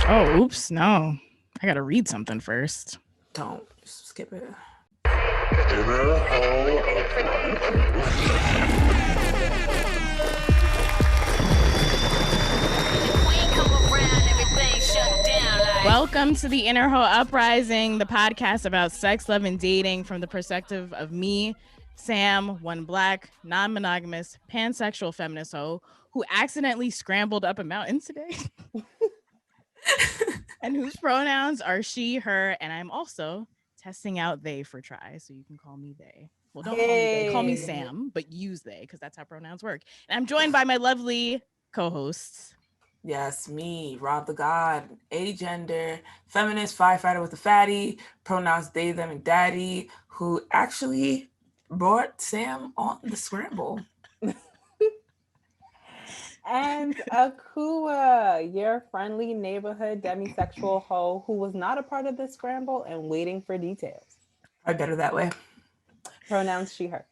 Oh, oops, no. I gotta read something first. Don't just skip it. Welcome to the Inner Hoe Uprising, the podcast about sex, love, and dating from the perspective of me, Sam, one black, non-monogamous, pansexual feminist hoe who accidentally scrambled up a mountain today. And whose pronouns are she, her, and I'm also testing out they for try, so you can call me they. Well, don't call me they, call me Sam, but use they, because that's how pronouns work. And I'm joined by my lovely co-hosts. Yes, me, Rob the God, agender, feminist firefighter with a fatty, pronouns they, them, and daddy, who actually brought Sam on the scramble. And Akua, your friendly neighborhood demisexual hoe who was not a part of the scramble and waiting for details. I better that way. Pronouns she, her.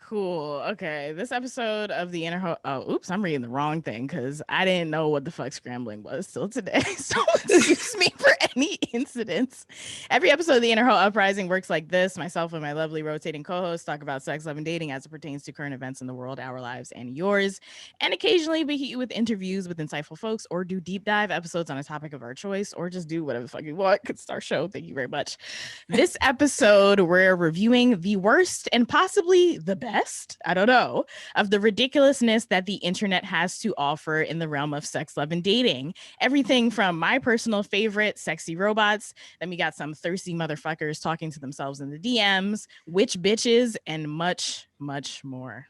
Cool. Okay. This episode of the Inner Hoe. Oh, oops. I'm reading the wrong thing because I didn't know what the fuck scrambling was till today. So excuse me for any incidents. Every episode of the Inner Hoe Uprising works like this. Myself and my lovely rotating co-hosts talk about sex, love, and dating as it pertains to current events in the world, our lives, and yours. And occasionally we hit you with interviews with insightful folks or do deep dive episodes on a topic of our choice or just do whatever the fuck you want. It's our show. Thank you very much. This episode, we're reviewing the worst and possibly the best, I don't know, of the ridiculousness that the internet has to offer in the realm of sex, love, and dating. Everything from my personal favorite, sexy robots, then we got some thirsty motherfuckers talking to themselves in the DMs, witch bitches, and much, much more.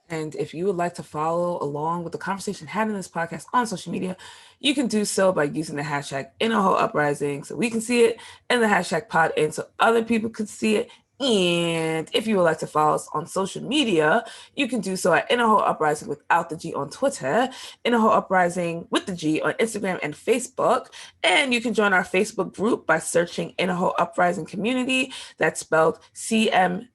And if you would like to follow along with the conversation had in this podcast on social media, you can do so by using the hashtag InnerHoeUprising so we can see it, and the hashtag PodIn so other people can see it. And if you would like to follow us on social media, you can do so at InnerHoeUprising without the G on Twitter, InnerHoeUprising with the G on Instagram and Facebook. And you can join our Facebook group by searching InnerHoeUprising Community. That's spelled CUMMUNMUNITY.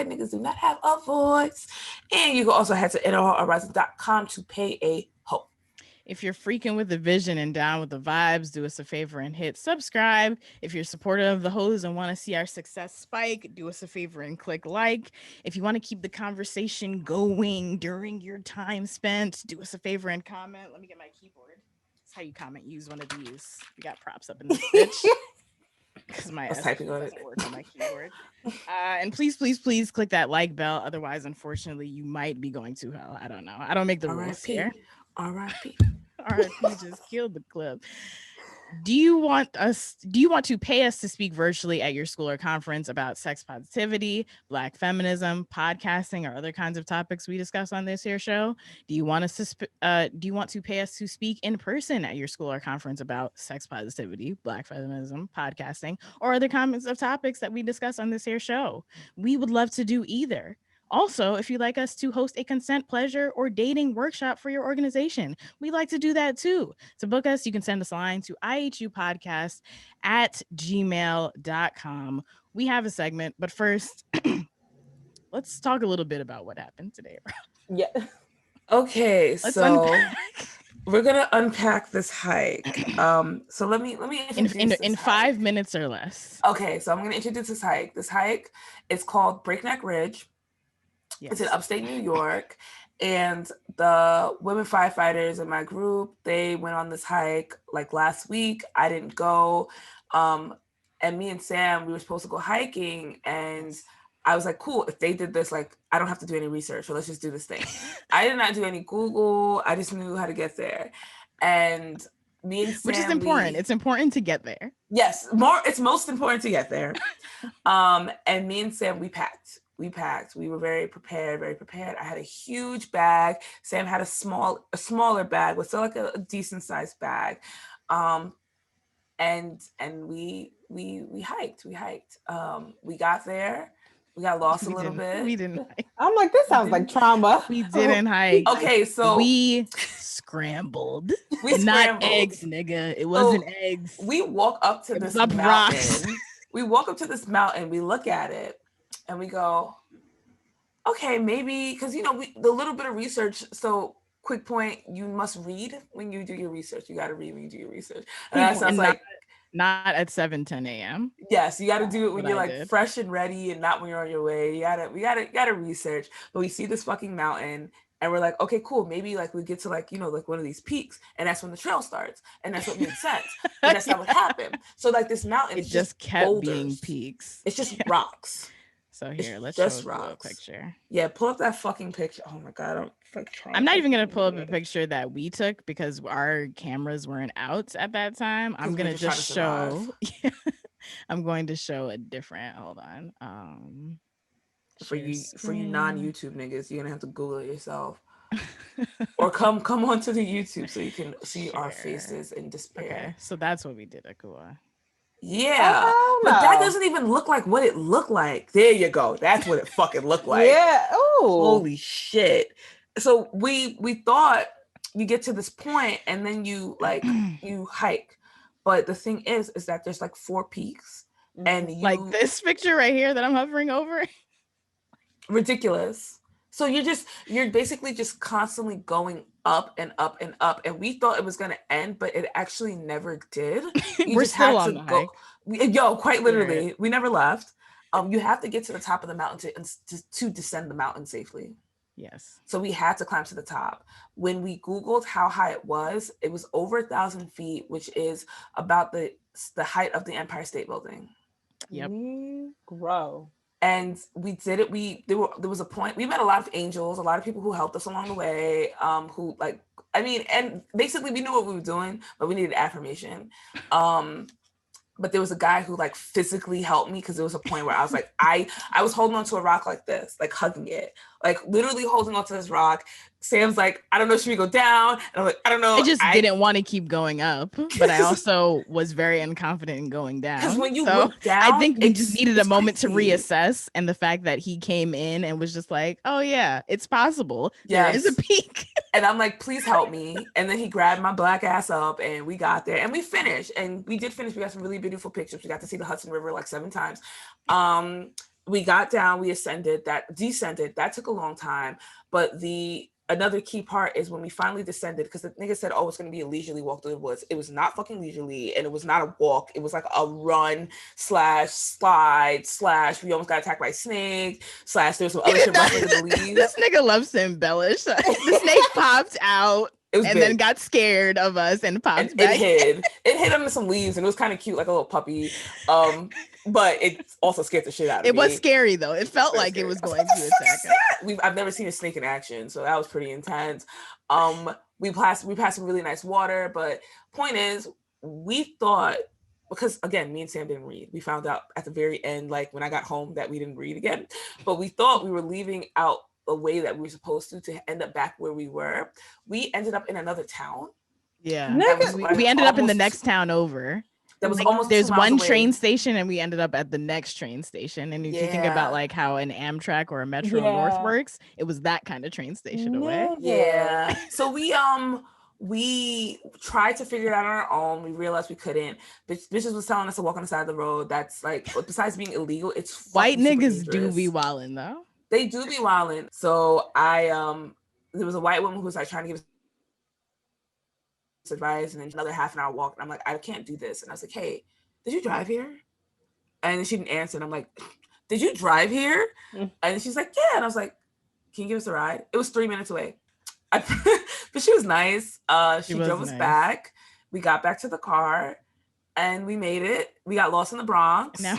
Niggas do not have a voice. And you can also head to innerhoeuprising.com to pay a hoe. If you're freaking with the vision and down with the vibes, do us a favor and hit subscribe. If you're supportive of the hoes and want to see our success spike, do us a favor and click like. If you want to keep the conversation going during your time spent, do us a favor and comment. Let me get my keyboard. That's how you comment. Use one of these. We got props up in this bitch. Because my typing on it doesn't work on my keyboard. And please click that like bell. Otherwise, unfortunately, you might be going to hell. I don't know. I don't make the rules here. R.I.P. just killed the clip. Do you want to pay us to speak virtually at your school or conference about sex positivity, black feminism, podcasting, or other kinds of topics we discuss on this here show? Do you want to pay us to speak in person at your school or conference about sex positivity, black feminism, podcasting, or other kinds of topics that we discuss on this here show? We would love to do either. Also, if you'd like us to host a consent, pleasure, or dating workshop for your organization, we'd like to do that too. To book us, you can send us a line to ihupodcast@gmail.com. We have a segment, but first, let's talk a little bit about what happened today. Yeah. Okay, so we're gonna unpack this hike. So let me introduce in 5 minutes or less. Okay, so I'm gonna introduce this hike. This hike is called Breakneck Ridge. Yes. It's in upstate New York, and the women firefighters in my group, they went on this hike like last week. I didn't go, and me and Sam, we were supposed to go hiking, and I was like, cool, if they did this, like, I don't have to do any research, so let's just do this thing. I did not do any Google. I just knew how to get there, and me and Sam, which is important. It's important to get there. Yes, it's most important to get there. And me and Sam, we packed. We were very prepared. I had a huge bag. Sam had a smaller bag, but still like a decent sized bag. And we hiked. We got there. We got lost a little bit. We didn't hike. I'm like, this sounds like trauma. We didn't hike. Okay, so we scrambled. Not eggs, nigga. It wasn't eggs. We walk up to this mountain. We walk up to this mountain. We look at it. And we go, okay, maybe because the little bit of research. So quick point: you must read when you do your research. You got to read when you do your research. And that sounds And like not at 7:10 a.m. yes, you got to do it when What you're I like did. fresh and ready, and not when you're on your way. We gotta research. But we see this fucking mountain, and we're like, okay, cool. Maybe like we get to like like one of these peaks, and that's when the trail starts, and that's what made sense. But that's not what happened. So like this mountain It is just just kept being boulders. peaks. It's just rocks. So It's here, let's show just you a rocks. picture. Yeah, pull up that fucking picture. Oh my god, I'm like trying. I'm not even gonna pull up a picture that we took because our cameras weren't out at that time. I'm gonna just show. I'm going to show a different. Hold on. For you Screen. non-YouTube niggas, you're gonna have to Google it yourself. Or come onto the YouTube so you can see our faces in despair. Okay, so that's what we did, Akua. Yeah, Oh, but that no. doesn't even look like what it looked like. There you go. That's what it fucking looked like. Yeah. Oh, holy shit. So we thought you get to this point and then you like you hike, but the thing is that there's like 4 peaks, and you like this picture right here that I'm hovering over. ridiculous. So you're basically just constantly going up and up and up, and we thought it was gonna end, but it actually never did. You We're just still had on to the go. hike. Quite literally, we never left. You have to get to the top of the mountain to descend the mountain safely. Yes. So we had to climb to the top. When we Googled how high it was over 1,000 feet, which is about the height of the Empire State Building. Yep. Grow. And we did it. There was a point. We met a lot of angels, a lot of people who helped us along the way. Who like, I mean, and basically we knew what we were doing, but we needed affirmation. But there was a guy who like physically helped me because there was a point where I was like, I was holding onto a rock like this, like hugging it, like literally holding onto this rock. Sam's like, I don't know, should we go down? And I'm like, I don't know. I just didn't want to keep going up, but I also was very unconfident in going down. Because when you look down, I think we just needed a moment crazy. to reassess, and the fact that he came in and was just like, "Oh yeah, it's possible. Yes. There is a peak." And I'm like, please help me. And then he grabbed my black ass up and we got there and we finished. And we did finish. We got some really beautiful pictures. We got to see the Hudson River like 7 times. We got down, we descended. That took a long time. But another key part is when we finally descended, because the nigga said, oh, it's going to be a leisurely walk through the woods. It was not fucking leisurely, and it was not a walk. It was like a run / slide / we almost got attacked by a snake / there was some other shit rustling in the leaves. This nigga loves to embellish. The snake popped out and then got scared of us and popped back. It hid him in some leaves, and it was kind of cute, like a little puppy. But it also scared the shit out of me. It was scary though. It felt like it was going to attack us. I've never seen a snake in action, so that was pretty intense. We passed some really nice water, but point is, we thought, because again, me and Sam didn't read. We found out at the very end, like when I got home, that we didn't read again. But we thought we were leaving out the way that we were supposed to end up back where we were. We ended up in another town. Yeah, we ended up in the next town over. That was almost there's one train station, and we ended up at the next train station. And if you think about like how an Amtrak or a Metro North works, it was that kind of train station away. Yeah. So we tried to figure it out on our own. We realized we couldn't. Bitches was telling us to walk on the side of the road. That's like, besides being illegal, it's white niggas do be wildin' though. They do be wildin'. So there was a white woman who was like trying to give us advice, and then another half an hour walk, and I'm like, I can't do this. And I was like, hey, did you drive here? And she didn't answer, and I'm like, did you drive here? And she's like, yeah. And I was like, can you give us a ride? It was 3 minutes away. But she was nice. She drove us back. We got back to the car and we made it. We got lost in the Bronx. Now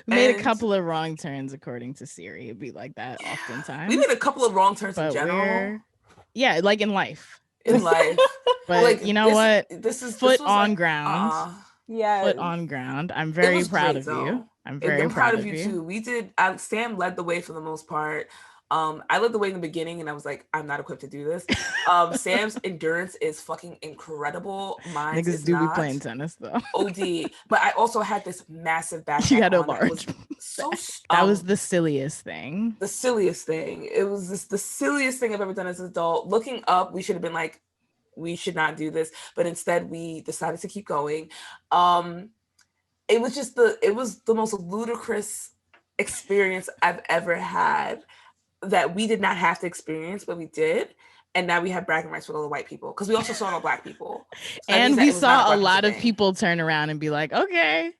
we made a couple of wrong turns, according to Siri. It'd be like that oftentimes. We made a couple of wrong turns in general. Yeah, like in life. But like, you know what? This is foot on ground. Yeah, foot on ground. I'm very proud of you. I'm very proud of you too. Sam led the way for the most part. I led the way in the beginning, and I was like, I'm not equipped to do this. Sam's endurance is fucking incredible. Mine niggas do be playing tennis though. OD. But I also had this massive backpack. You had a large. That was the silliest thing. The silliest thing. It was the silliest thing I've ever done as an adult. Looking up, we should have been like, we should not do this, but instead we decided to keep going. It was the most ludicrous experience I've ever had. that we did not have to experience, but we did. And now we have bragging rights with all the white people because we also saw no black people. So and we saw a lot of people turn around and be like, okay,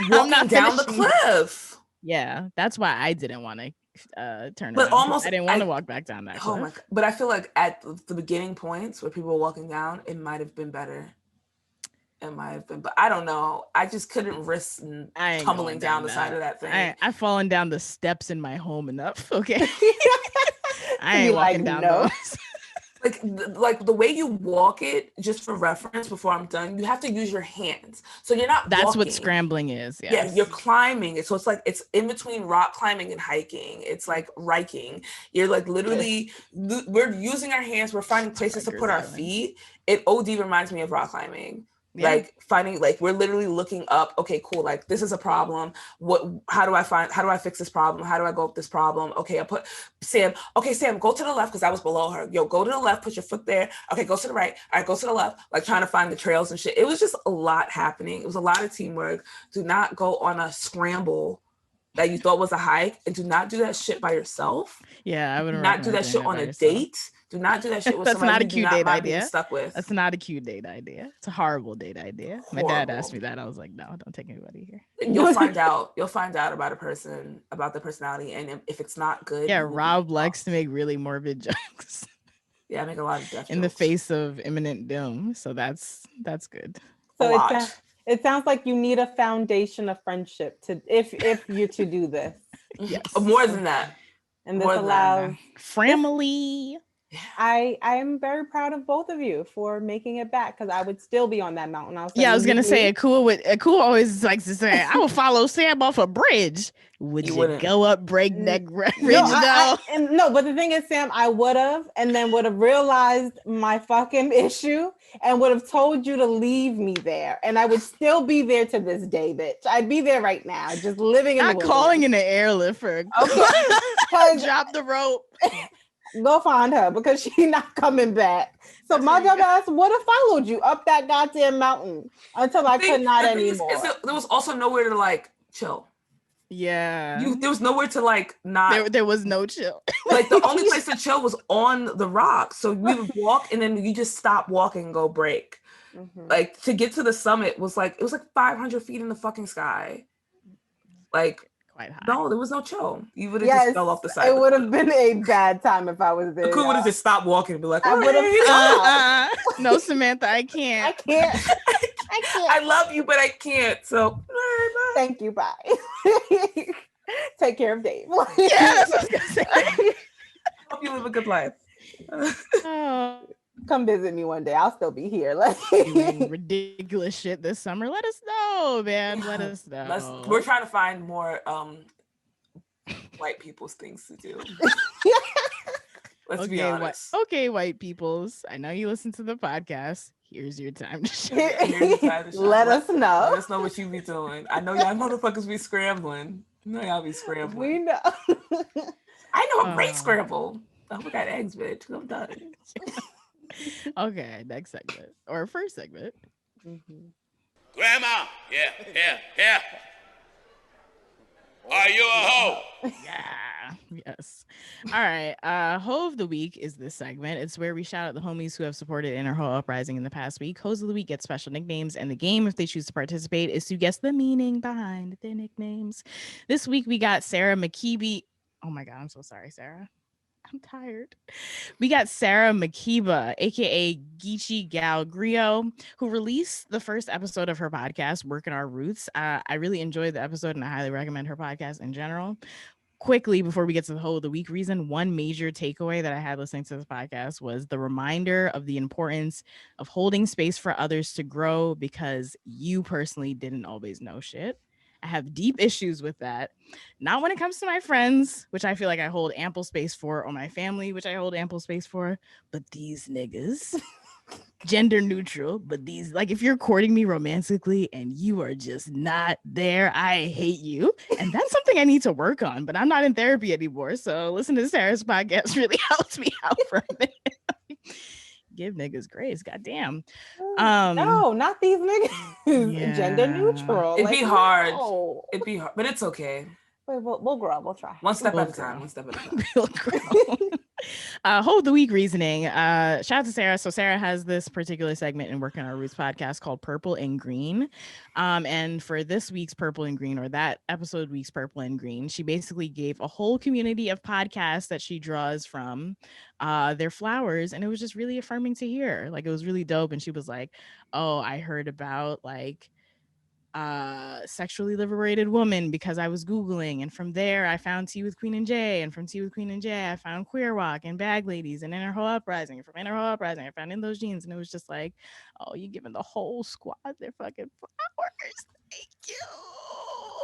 walking down the cliff. Yeah, that's why I didn't want to turn but around. Almost, I didn't want to walk back down that cliff. Oh my God. But I feel like at the beginning points where people were walking down, it might have been better. It might have been, but I don't know. I just couldn't risk tumbling down the side of that thing. I've fallen down the steps in my home enough. Okay. I ain't walking down those. Like the way you walk it, just for reference, before I'm done, you have to use your hands. So you're not That's walking. what scrambling is. Yes. Yeah, you're climbing it. So it's like, it's in between rock climbing and hiking. It's like riking. You're like literally, we're using our hands. We're finding places to put our feet. It OD reminds me of rock climbing. Yeah. Like finding, like we're literally looking up, okay, cool, like this is a problem, how do I fix this problem, how do I go up this problem? Okay, Sam, go to the left, because I was below her. Yo, go to the left, put your foot there. Okay, go to the right. All right, go to the left. Like trying to find the trails and shit. It was just a lot happening. It was a lot of teamwork. Do not go on a scramble that you thought was a hike, and do not do that shit by yourself. Yeah, I would not do that shit on a date. Do not do that shit with somebody you do not mind being stuck with. That's not a cute date idea. It's a horrible date idea. Horrible. My dad asked me that. I was like, no, don't take anybody here. You'll find out. You'll find out about a person, about the personality, and if it's not good. Yeah, Rob likes to make really morbid jokes. Yeah, I make a lot of death in jokes. The face of imminent doom. So that's good. So it sounds like you need a foundation of friendship to if you're to do this. Yes, more than that. And this allows family. I am very proud of both of you for making it back, because I would still be on that mountain. I was gonna say Akua always likes to say, I will follow Sam off a bridge. Would you go up breakneck ridge? No, but the thing is, Sam, I would have, and then would have realized my fucking issue and would have told you to leave me there, and I would still be there to this day, bitch. I'd be there right now, just living in the wilderness. Calling in an airlift for drop the rope. Go find her, because she's not coming back. So my dumb ass would have followed you up that goddamn mountain until I could not anymore. There was also nowhere to like chill. Yeah. There was nowhere to like not. There was no chill. Like the only place to chill was on the rocks. So we would walk and then you just stop walking and go break. Mm-hmm. Like to get to the summit was like, it was like 500 feet in the fucking sky. Like, quite high. No, there was no chill. You would have just fell off the side. It would have been a bad time if I was there. Cool would have just stopped walking and be like, I would have no, Samantha, I can't. I can't. I love you, but I can't. So thank you. Bye. Take care of Dave. Yeah, that's what I was gonna say. Hope you live a good life. Come visit me one day. I'll still be here. Like doing ridiculous shit this summer. Let us know, man. Let us know. We're trying to find more white people's things to do. Let's be honest. Okay, white peoples. I know you listen to the podcast. Here's your time to shine. Let us know. Let us know what you be doing. I know y'all motherfuckers be scrambling. I know y'all be scrambling. We know. I know a great scramble. Oh, we got eggs, bitch. I'm done. Okay, next segment. Or first segment. Mm-hmm. Grandma! Yeah. Are you a hoe? Yeah. Yes. All right. Hoe of the week is this segment. It's where we shout out the homies who have supported Inner Hoe Uprising in the past week. Hoes of the week get special nicknames, and the game, if they choose to participate, is to guess the meaning behind their nicknames. This week we got Sarah McKeeby. Oh my God, I'm so sorry, Sarah. I'm tired. We got Sarah Makiba, aka Geechee Gal Griot, who released the first episode of her podcast, Working Our Roots. I really enjoyed the episode, and I highly recommend her podcast in general. Quickly, before we get to the whole of the week reason, one major takeaway that I had listening to this podcast was the reminder of the importance of holding space for others to grow, because you personally didn't always know shit. I have deep issues with that. Not when it comes to my friends, which I feel like I hold ample space for, or my family, which I hold ample space for, but these niggas, gender neutral, but these, like, if you're courting me romantically and you are just not there, I hate you. And that's something I need to work on, but I'm not in therapy anymore. So listen to Sarah's podcast really helps me out for a minute. Give niggas grace, goddamn. No, not these niggas. Yeah. Gender neutral. It'd be hard, but it's okay. We'll grow. We'll try. One step We'll at a time. grow. One step at a time. We'll grow. Whole of the week reasoning. Shout out to Sarah. So Sarah has this particular segment in Working Our Roots podcast called Purple and Green. And for this week's Purple and Green, or that episode week's Purple and Green, she basically gave a whole community of podcasts that she draws from their flowers. And it was just really affirming to hear. Like, it was really dope. And she was like, oh, I heard about like sexually liberated woman because I was Googling, and from there I found Tea with Queen and Jay, and from Tea with Queen and Jay I found Queer Walk and Bag Ladies and Inner Hoe Uprising, and from Inner Hoe Uprising I found In Those Jeans. And it was just like, oh, you giving the whole squad their fucking flowers. Thank you.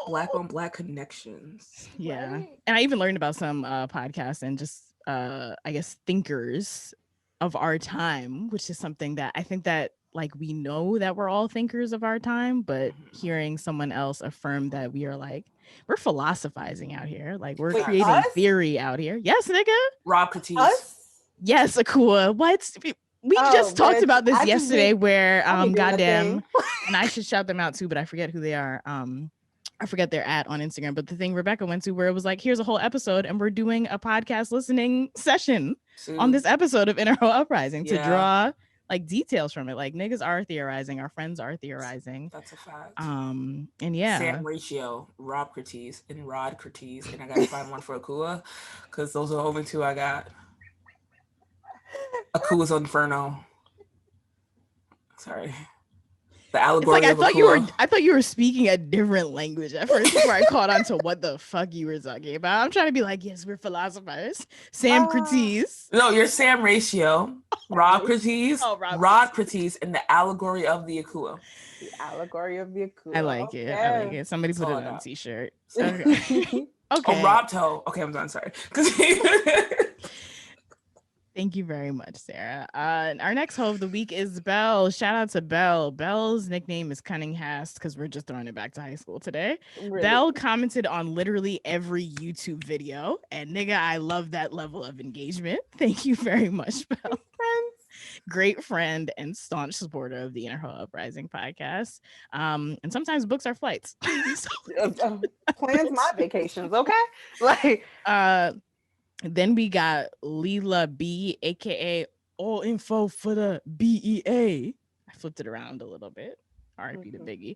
Black on Black connections. Yeah. Right. And I even learned about some podcasts and just I guess thinkers of our time, which is something that I think that like we know that we're all thinkers of our time, but hearing someone else affirm that we are like, we're philosophizing out here, like we're Wait, creating us? theory out here. Yes, nigga. Rob Catis. Us? Yes, Akua. What? We Oh, just talked bitch, about this I just yesterday be- where I be doing a goddamn, thing. and I should shout them out too, but I forget who they are. I forget their @ on Instagram, but the thing Rebecca went to where it was like, here's a whole episode and we're doing a podcast listening session on this episode of Inner Hoe Uprising to draw like details from it. Like, niggas are theorizing, our friends are theorizing. That's a fact. And yeah. Sam Ratio, Rob Curtis, and Rod Curtis, and I gotta find one for Akua because those are the only two I got. Akua's Inferno. Sorry. The It's allegory like I of thought you were speaking a different language at first before I caught on to what the fuck you were talking about. I'm trying to be like, yes, we're philosophers. Sam Curtis. No, you're Sam Ratio, Rob Curtis, Oh, Rob Rod Curtis, and the allegory of the Akua. The allegory of the Akua. I like it. I like it. Somebody That's put it all I on a got. t-shirt. Okay. Okay. Oh, Rob Toe. Okay, I'm done. Sorry. Thank you very much, Sarah. Our next hoe of the week is Belle. Shout out to Belle. Belle's nickname is Cunninghast because we're just throwing it back to high school today. Really. Belle commented on literally every YouTube video, and nigga, I love that level of engagement. Thank you very much, Belle. Great friend and staunch supporter of the Inner Hoe Uprising podcast. And sometimes books are flights. Plans my vacations, okay? Like, then we got Leela B, aka All Info for the BEA. I flipped it around a little bit. RIP to Biggie,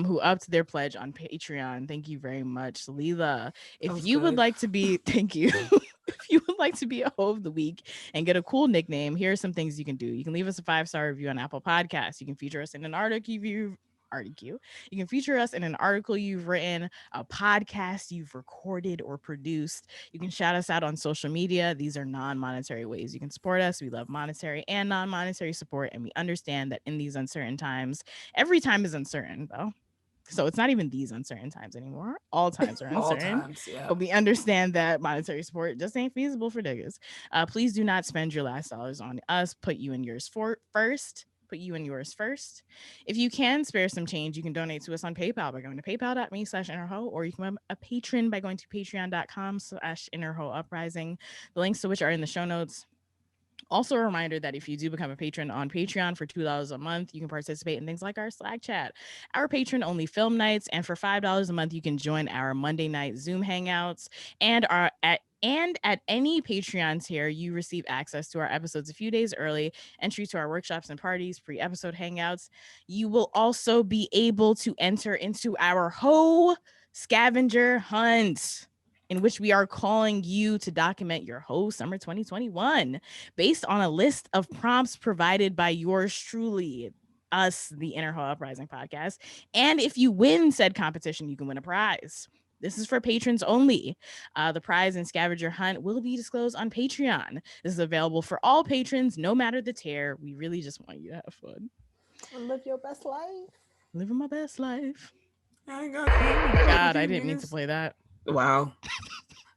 who upped their pledge on Patreon. Thank you very much, Leela. If you would like to be, thank you. If you would like to be a hoe of the week and get a cool nickname, here are some things you can do. You can leave us a 5-star review on Apple Podcasts. You can feature us in an article you can feature us in an article you've written, a podcast you've recorded or produced. You can shout us out on social media. These are non-monetary ways you can support us. We love monetary and non-monetary support, and we understand that in these uncertain times, every time is uncertain though. So it's not even these uncertain times anymore. All times are uncertain. All times, yeah. But we understand that monetary support just ain't feasible for niggas. Please do not spend your last dollars on us. Put you and yours first. Put you and yours first. If you can spare some change, you can donate to us on PayPal by going to paypal.me/innerhoe, or you can become a patron by going to patreon.com/innerhoeuprising. The links to which are in the show notes. Also, a reminder that if you do become a patron on Patreon for $2 a month, you can participate in things like our Slack chat, our patron-only film nights, and for $5 a month, you can join our Monday night Zoom hangouts. And at any Patreon tier, you receive access to our episodes a few days early, entry to our workshops and parties, pre-episode hangouts. You will also be able to enter into our hoe scavenger hunt, in which we are calling you to document your hoe summer 2021 based on a list of prompts provided by yours truly, us, the Inner Hoe Uprising podcast. And if you win said competition, you can win a prize. This is for patrons only. The prize and scavenger hunt will be disclosed on Patreon. This is available for all patrons, no matter the tier. We really just want you to have fun. live your best life. Living my best life. I got Oh my God, I didn't mean to play that. Wow.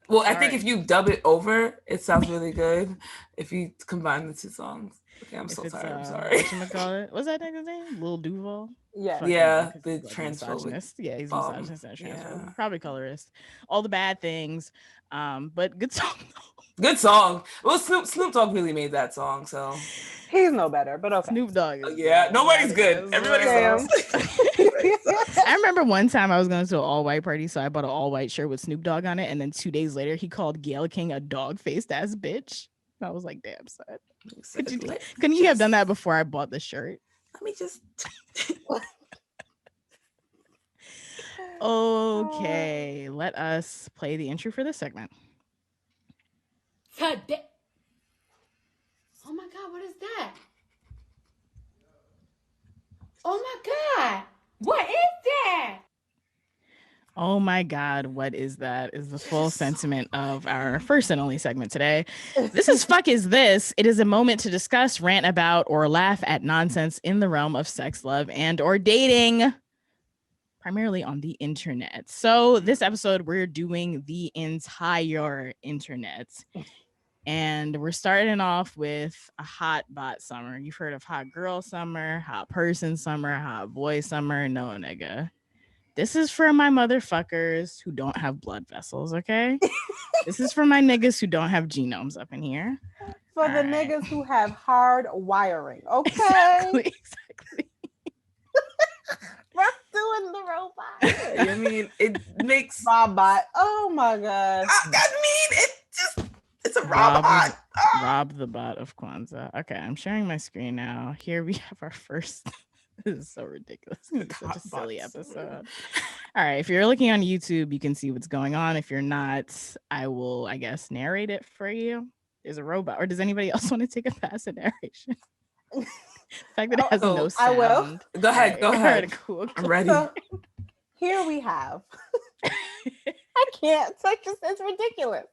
Well, I think Sorry. if you dub it over, it sounds really good. If you combine the two songs. Okay, I'm If so it's, sorry. I'm sorry. Whatchamacallit? What's that nigga's name? Lil Duval? Yeah. Fucking Yeah, hell, 'cause the he's, like, transphobic misogynist. Yeah, he's bum. misogynist and transphobic. Yeah. Probably colorist. All the bad things. But good song though. Good song. Well, Snoop Dogg really made that song, so He's no better, but okay. Snoop Dogg is yeah, nobody's good. as Everybody Damn. sucks. I remember one time I was going to an all-white party, so I bought an all-white shirt with Snoop Dogg on it, and then 2 days later, he called Gayle King a dog-faced ass bitch. I was like, damn, son. Couldn't you have done that before I bought the shirt? Let me just. Okay, let us play the intro for this segment. Today. Oh my God, what is that? Oh my God, what is that? Oh my God, what is that? Is the full sentiment of our first and only segment today. This is Fuck Is This? It is a moment to discuss, rant about, or laugh at nonsense in the realm of sex, love, and or dating, primarily on the internet. So this episode, we're doing the entire internet. And we're starting off with a hot bot summer. You've heard of hot girl summer, hot person summer, hot boy summer. No, nigga. This is for my motherfuckers who don't have blood vessels, okay? This is for my niggas who don't have genomes up in here. For the niggas who have hard wiring, okay? Exactly. We're doing the robot. I mean, it makes Robot. Oh my God. It's a robot. Rob the bot of Kwanzaa. Okay, I'm sharing my screen now. Here we have our first. This is so ridiculous. It's such a silly episode. All right, if you're looking on YouTube, you can see what's going on. If you're not, I will, I guess, narrate it for you. There's a robot. Or does anybody else want to take a pass at narration? The fact that it has no sound. I will. Go ahead. Go ahead. Cool. I'm ready. So, here we have. I can't. It's ridiculous.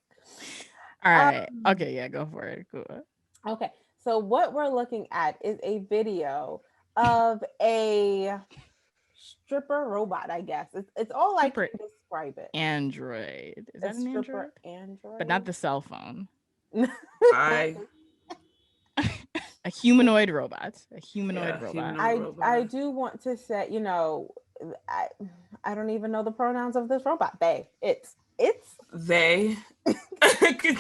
All right. Okay. Yeah. Go for it. Cool. Okay. So what we're looking at is a video of a stripper robot. I guess it's all I can describe it. Android. Is that an Android? Android, but not the cell phone. I A humanoid robot. A humanoid robot. I do want to say, I don't even know the pronouns of this robot. It's they.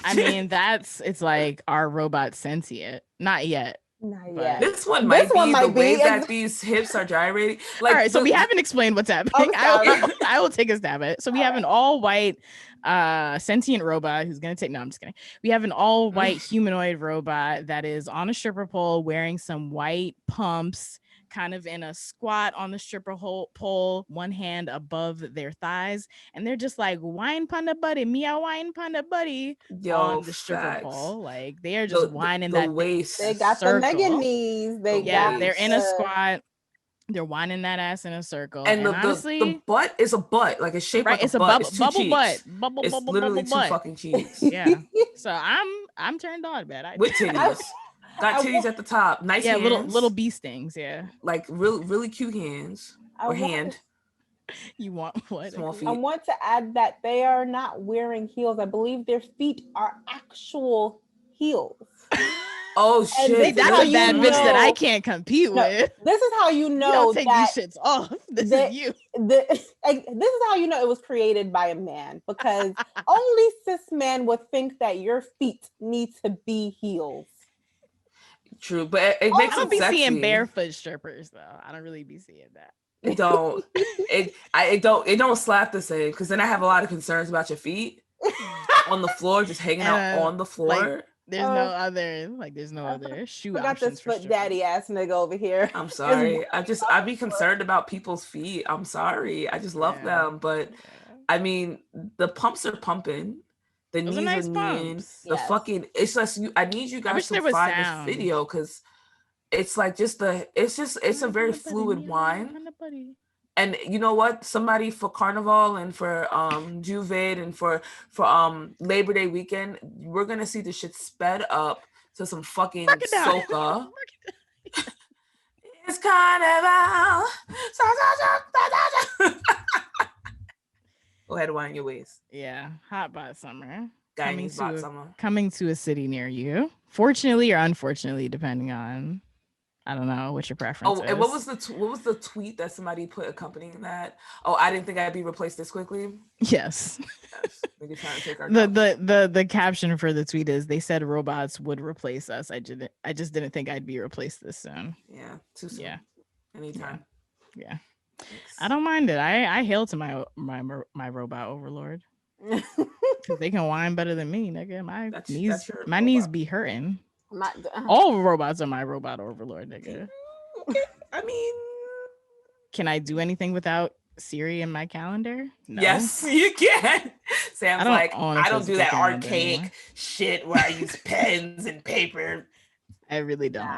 I mean, it's like our robot sentient. Not yet. Not yet. This one might be the way that these hips are gyrating. Like, all right, so we haven't explained what's happening. I will take a stab at it. So we have an all-white sentient robot who's gonna take. No, I'm just kidding. We have an all-white humanoid robot that is on a stripper pole wearing some white pumps, kind of in a squat on the stripper pole, one hand above their thighs, and they're just like wine panda buddy, meow wine panda buddy on the stripper pole. Like they are just whining that waist. They got circle. the mega knees. They're in a squat. They're whining that ass in a circle. And honestly, the butt is a butt. Like it's shaped like it's a butt. It's bubble cheeks. butt. It's literally two fucking cheeks. Yeah. So I'm turned on, man. With titties. Got titties at the top. Nice hands. little bee stings, yeah. Like really cute hands. Hand. You want what? Small feet. I want to add that they are not wearing heels. I believe their feet are actual heels. Oh shit! That's a bad bitch that I can't compete with. This is how you know. You don't take these shits off. This is you. This is how you know it was created by a man, because only cis men would think that your feet need to be heels. True, but it makes I don't it be sexy. seeing barefoot strippers though. I don't really be seeing that. It don't slap the same, because then I have a lot of concerns about your feet on the floor, just hanging out on the floor. Like, there's no other shoe got options this for foot daddy ass nigga over here. I'm sorry. I be concerned about people's feet. I'm sorry. I just love them, but I mean, the pumps are pumping. The knees are kneeing. The fucking. It's just I need you guys to find this video, because it's like it's a very fluid whine. And you know what? Somebody for Carnival and for Juvid and for Labor Day weekend, we're gonna see this shit sped up to some fucking soca. It's Carnival. Go ahead, wind your waist. Yeah, hot bot summer. Summer. Coming to a city near you. Fortunately or unfortunately, depending on I don't know what your preference Oh, is. and what was the tweet that somebody put accompanying that? Oh, I didn't think I'd be replaced this quickly. Yes. Yes, nigga trying to take our jobs. The caption for the tweet is they said robots would replace us. I just didn't think I'd be replaced this soon. Yeah, too soon. Yeah. Anytime. Yeah. Thanks. I don't mind it. I hail to my robot overlord. Because they can whine better than me, nigga. My That's knees your my robot. knees be hurting. My, All robots are my robot overlord, nigga. Okay. I mean, Can I do anything without Siri in my calendar? No. yes, you can. Sam's don't like, own a I don't do physical that calendar archaic anymore. shit where I use pens and paper. I really don't. nah.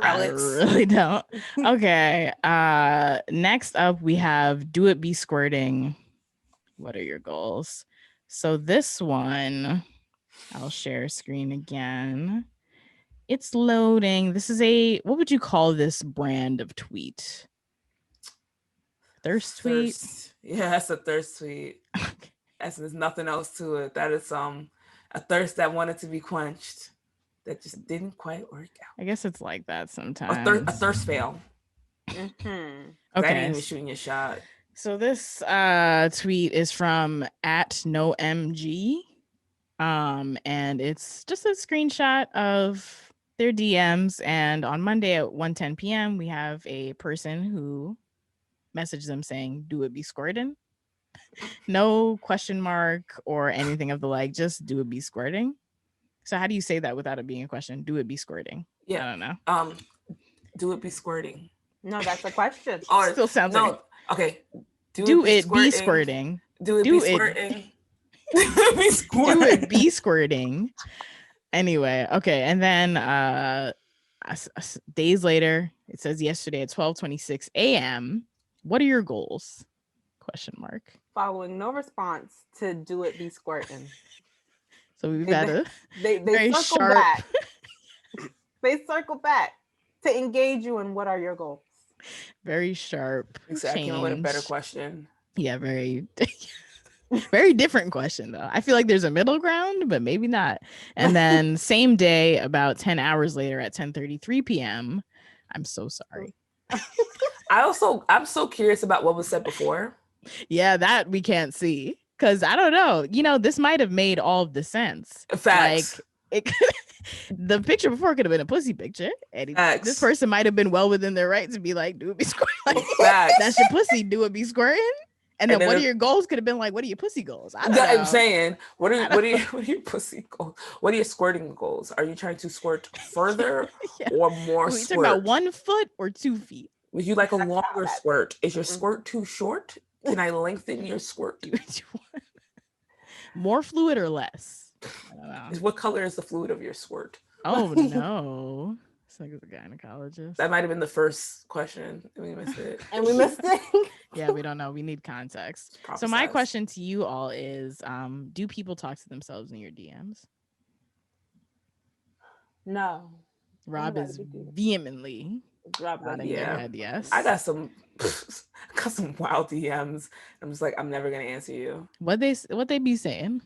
I Relics. really don't. Okay. Next up we have Do It Be Squirting. What are your goals? So this one, I'll share screen again. It's loading. This is what would you call this brand of tweet? Thirst tweet? Yeah, that's a thirst tweet. There's nothing else to it. That is a thirst that wanted to be quenched that just didn't quite work out. I guess it's like that sometimes. A thirst fail. Mm-hmm. I didn't Okay. even shooting your shot. So this tweet is from @NoMG. And it's just a screenshot of their DMs. And on Monday at 1:10 p.m., we have a person who messaged them saying, "Do it be squirting?" No question mark or anything of the like, just do it be squirting. So how do you say that without it being a question? Do it be squirting? Yeah. I don't know. Do it be squirting? No, that's a question. Or Still sounds no. like Okay. do it be squirting. Do it Do be it- squirting? Do it be Do squirting? it be squirting. Anyway, okay, and then days later, it says yesterday at 12:26 a.m. What are your goals? Question mark. Following no response to do it be squirting. So we've got a They very circle sharp. back. They circle back to engage you in what are your goals. very sharp Exactly. I came up with a better change. question. Yeah, very very different question though. I feel like there's a middle ground, but maybe not. And then same day, about 10 hours later at 10:33 p.m. I'm so sorry. I'm so curious about what was said before. Yeah, that we can't see. Cause I don't know. This might have made all of the sense. Facts. Like the picture before could have been a pussy picture. And Facts. this person might have been well within their right to be like, do it be squirting? Like, Facts. that's your pussy, do it be squirting? And then what are your goals could have been like, what are your pussy goals? I don't know. I'm saying, what are your pussy goals? What are your squirting goals? Are you trying to squirt further Yeah. or more Are we squirt? talking about 1 foot or 2 feet? Would you like a longer squirt? Is your squirt too short? Can I lengthen your squirt? More fluid or less? I don't know. What color is the fluid of your squirt? Oh no. It's like a gynecologist. That might have been the first question. And we missed it. And we missed it. Yeah, we don't know. We need context. So Prophesize. my question to you all is, do people talk to themselves in your DMs? No. Rob Nobody is do that. vehemently Drop that. nodding their Yeah. head, yes. I got some wild DMs. I'm just like, I'm never gonna answer you. What they be saying?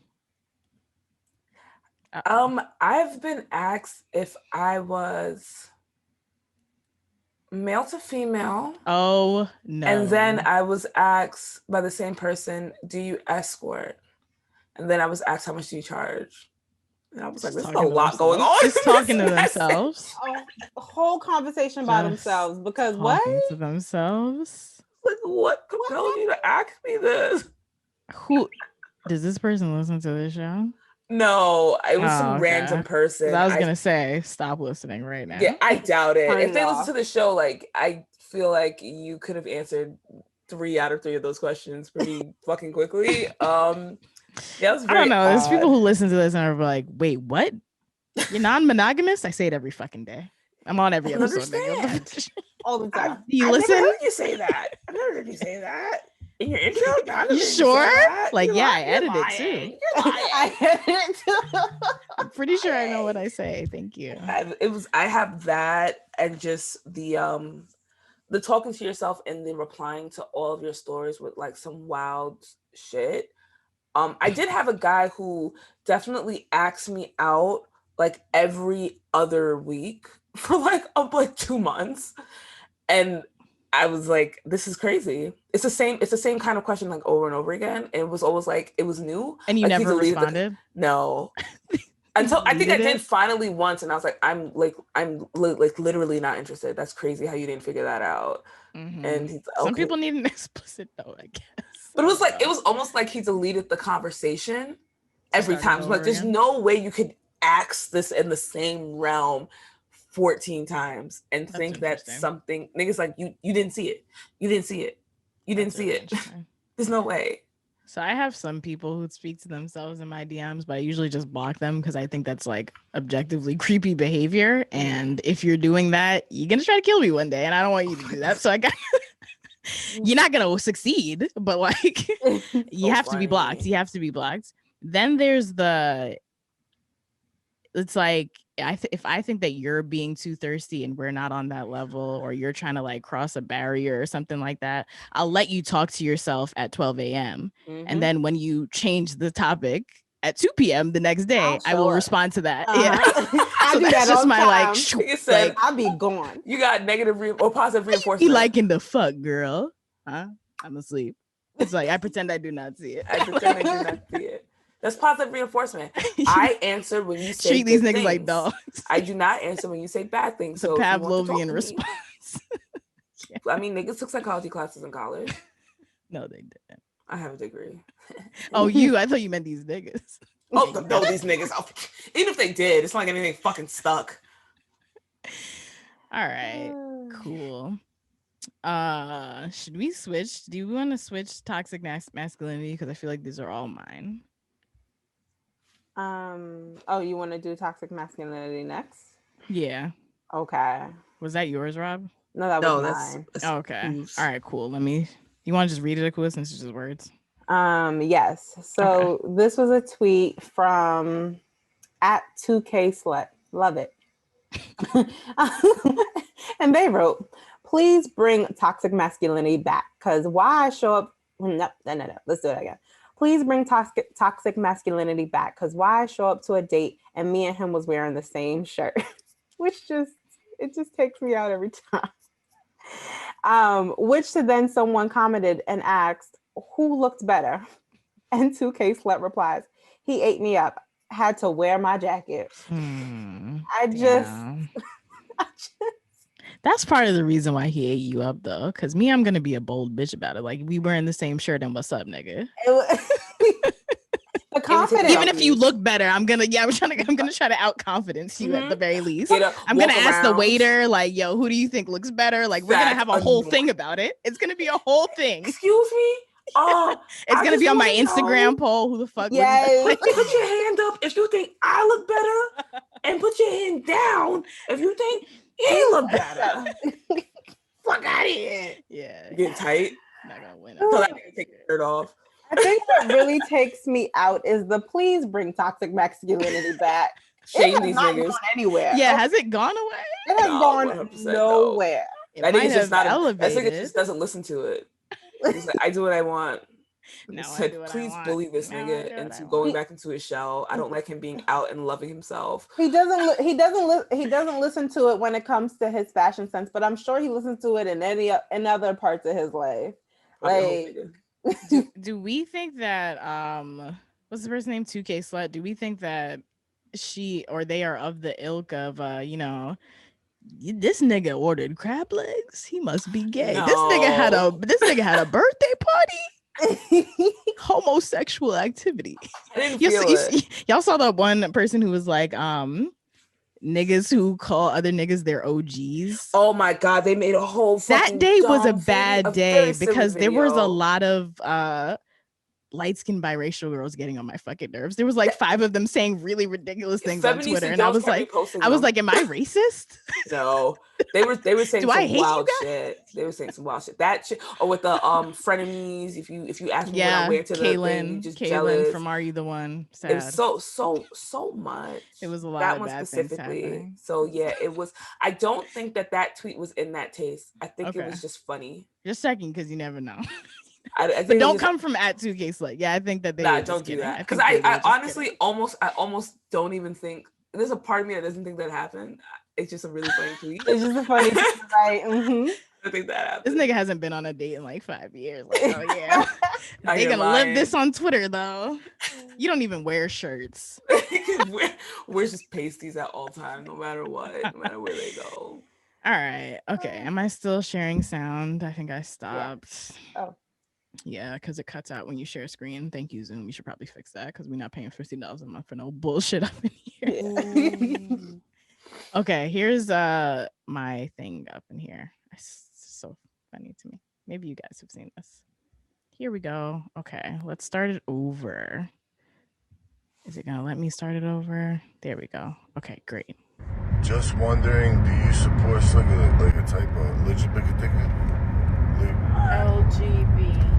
I've been asked if I was male to female. Oh no. And then I was asked by the same person, do you escort? And then I was asked, how much do you charge? And I was like, there's a lot going on. Just talking to themselves. A whole conversation by Just themselves because Talking what? to themselves. Like, what compelled you to ask me this? Who does this person listen to this show? No, it was some okay. random person. 'Cause I was gonna say, stop listening right now. Yeah, I doubt it. Turn If it they off. listen to the show, like, I feel like you could have answered 3 out of 3 of those questions pretty fucking quickly. Yeah, it was I very don't know. There's people odd. who listen to this and are like, wait, what? You're non-monogamous? I say it every fucking day. I'm on every I don't episode. nigga. Understand. All the time. Do you I've listen? never heard you say that. I've never heard you say that. In your intro? No, I never You heard say sure? that. Like, You're yeah, lying. I edited You're it too. lying. You're lying. I hit it too. I'm pretty sure I know what I say. Thank you. I have that and just the talking to yourself and then replying to all of your stories with like some wild shit. I did have a guy who definitely asked me out like every other week for like 2 months, and I was like, this is crazy. It's the same kind of question like over and over again. And it was always like it was new. And you like, never responded? No. Until I think I Deleted did it? finally once, and I was like, I'm literally not interested. That's crazy how you didn't figure that out. Mhm. And he's like, Some okay. people need an explicit note, I guess. But it was like it was almost like he deleted the conversation every Started time. So like, over there's again? no way you could ask this in the same realm 14 times and That's think that interesting. something niggas like you didn't see it. You didn't see it. You didn't That's see really it. interesting. There's no way. So I have some people who speak to themselves in my DMs, but I usually just block them because I think that's like objectively creepy behavior. And if you're doing that, you're gonna try to kill me one day, and I don't want you to do that. So I got you're not gonna succeed, but like you So have to be blocked. funny. You have to be blocked. Then there's it's like if I think that you're being too thirsty and we're not on that level, or you're trying to like cross a barrier or something like that, I'll let you talk to yourself at 12 a.m. And then when you change the topic at 2 p.m. the next day, I will respond to that. Yeah. I So do that's that all just the my time. Nigga said, I'll be gone. you got negative or positive You reinforcement. liking the fuck, girl? Huh? I'm asleep. It's like I pretend I do not see it. I pretend I do not see it. That's positive reinforcement. I answer when you say Treat these good niggas like things. dogs. I do not answer when you say bad things. It's a So if you want to talk Pavlovian to me- response. I mean, niggas took psychology classes in college. No, they didn't. I have a degree. Oh, you? I thought you meant these niggas. Oh, no, these niggas. Oh, even if they did, it's not like anything fucking stuck. All right, cool. Should we switch? Do we want to switch toxic masculinity? Because I feel like these are all mine. Oh, you want to do toxic masculinity next? Yeah. Okay. Was that yours, Rob? No, that was mine. Oh, okay. All right, cool. You want to just read it, Akua, since it's just words? Yes. So this was a tweet from @2kslut. Love it. And they wrote, please bring toxic masculinity back, because why I show up. No. Let's do it again. Please bring toxic masculinity back, because why I show up to a date and me and him was wearing the same shirt, which just takes me out every time. Which to then someone commented and asked, who looked better? And 2K replies, he ate me up. Had to wear my jacket. I just That's part of the reason why he ate you up, though. Because I'm gonna be a bold bitch about it. Like, we wearing the same shirt and what's up, nigga? The confidence. Even if you look better, I'm gonna try to out confidence you at the very least. I'm gonna ask the waiter, like, yo, who do you think looks better? Like, we're gonna have a whole thing about it. It's gonna be a whole thing. Excuse me? It's gonna be on my Instagram poll. Who the fuck? Yes. Put your hand up if you think I look better, and put your hand down if you think he look better. Fuck out of here. Yeah. Get tight. Not gonna win. So I can take the shirt off. I think what really takes me out is the please bring toxic masculinity back. Shame these niggas. Anywhere. Yeah, has it gone away? It has gone nowhere. That nigga just not elevated. That nigga just doesn't listen to it. He's like, I do what I want. No, said, please bully this nigga into going back into his shell. I don't like him being out and loving himself. He doesn't listen to it when it comes to his fashion sense, but I'm sure he listens to it in other parts of his life. Like, do we think that what's the first name? 2K Slut? Do we think that she or they are of the ilk of this nigga ordered crab legs? He must be gay. No. This nigga had a birthday party. Homosexual activity. I didn't feel it. Y'all saw that one person who was like, niggas who call other niggas their OGs. Oh my god, they made a whole that day was a bad day because there was a lot of light-skinned biracial girls getting on my fucking nerves. There was like 5 of them saying really ridiculous things on Twitter, and I was like, am I racist? No, they were saying Do I some hate wild you guys? shit. They were saying some wild shit. That shit, or with the frenemies. If you ask me what I wear to the thing, you just jealous. From Are You the One? Sad. It was so much. It was a lot that of one bad specifically. Things happening. So yeah, it was. I don't think that tweet was in that taste. I think it was just funny. Just checking because you never know. I think but don't come from @2K Slut. Yeah, I think that they. Nah, don't do that. Because I honestly almost don't even think there's a part of me that doesn't think that happened. It's just a really funny tweet. It's just a funny tweet, right? Mm-hmm. I think that This happened. nigga hasn't been on a date in like 5 years. Like, oh yeah. They You're gonna lying. live this on Twitter though. You don't even wear shirts. We're just pasties at all times, no matter what, no matter where they go. All right. Okay. Am I still sharing sound? I think I stopped. Oh. Yeah, because it cuts out when you share a screen. Thank you, Zoom. You should probably fix that because we're not paying $50 a month for no bullshit up in here. Okay, here's my thing up in here. It's so funny to me. Maybe you guys have seen this. Here we go. Okay, let's start it over. Is it gonna let me start it over? There we go. Okay, great. Just wondering, do you support like a type of legit bigger ticket? LGBT.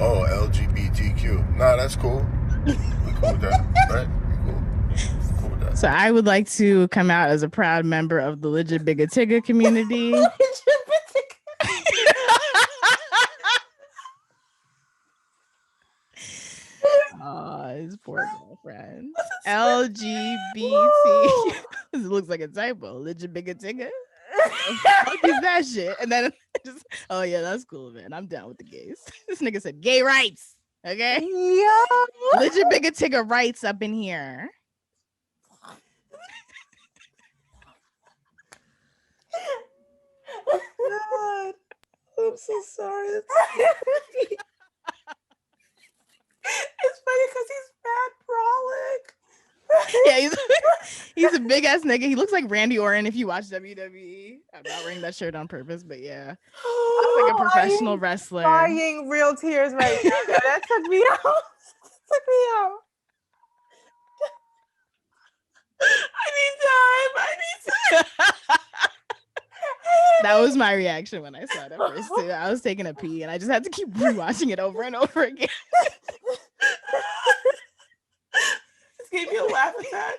Oh, LGBTQ. Nah, that's cool. We cool with that, right? We cool with that. So I would like to come out as a proud member of the Legit Bigga Tigga community. Oh, his poor girlfriend. LGBT. This looks like a typo. Legit Bigga Tigga. Fuck is that shit? And then just, oh yeah, that's cool, man. I'm down with the gays. This nigga said gay rights. Okay. Yeah. Legit Bigga Tigga rights up in here. God, I'm so sorry. It's funny because he's mad brolic. Yeah, he's a big ass nigga. He looks like Randy Orton if you watch WWE. I'm not wearing that shirt on purpose, but yeah, looks like a professional wrestler. Crying real tears right now. That took me out. Took me out. I need time. That was my reaction when I saw it at first too. I was taking a pee and I just had to keep rewatching it over and over again. This gave me a laugh attack.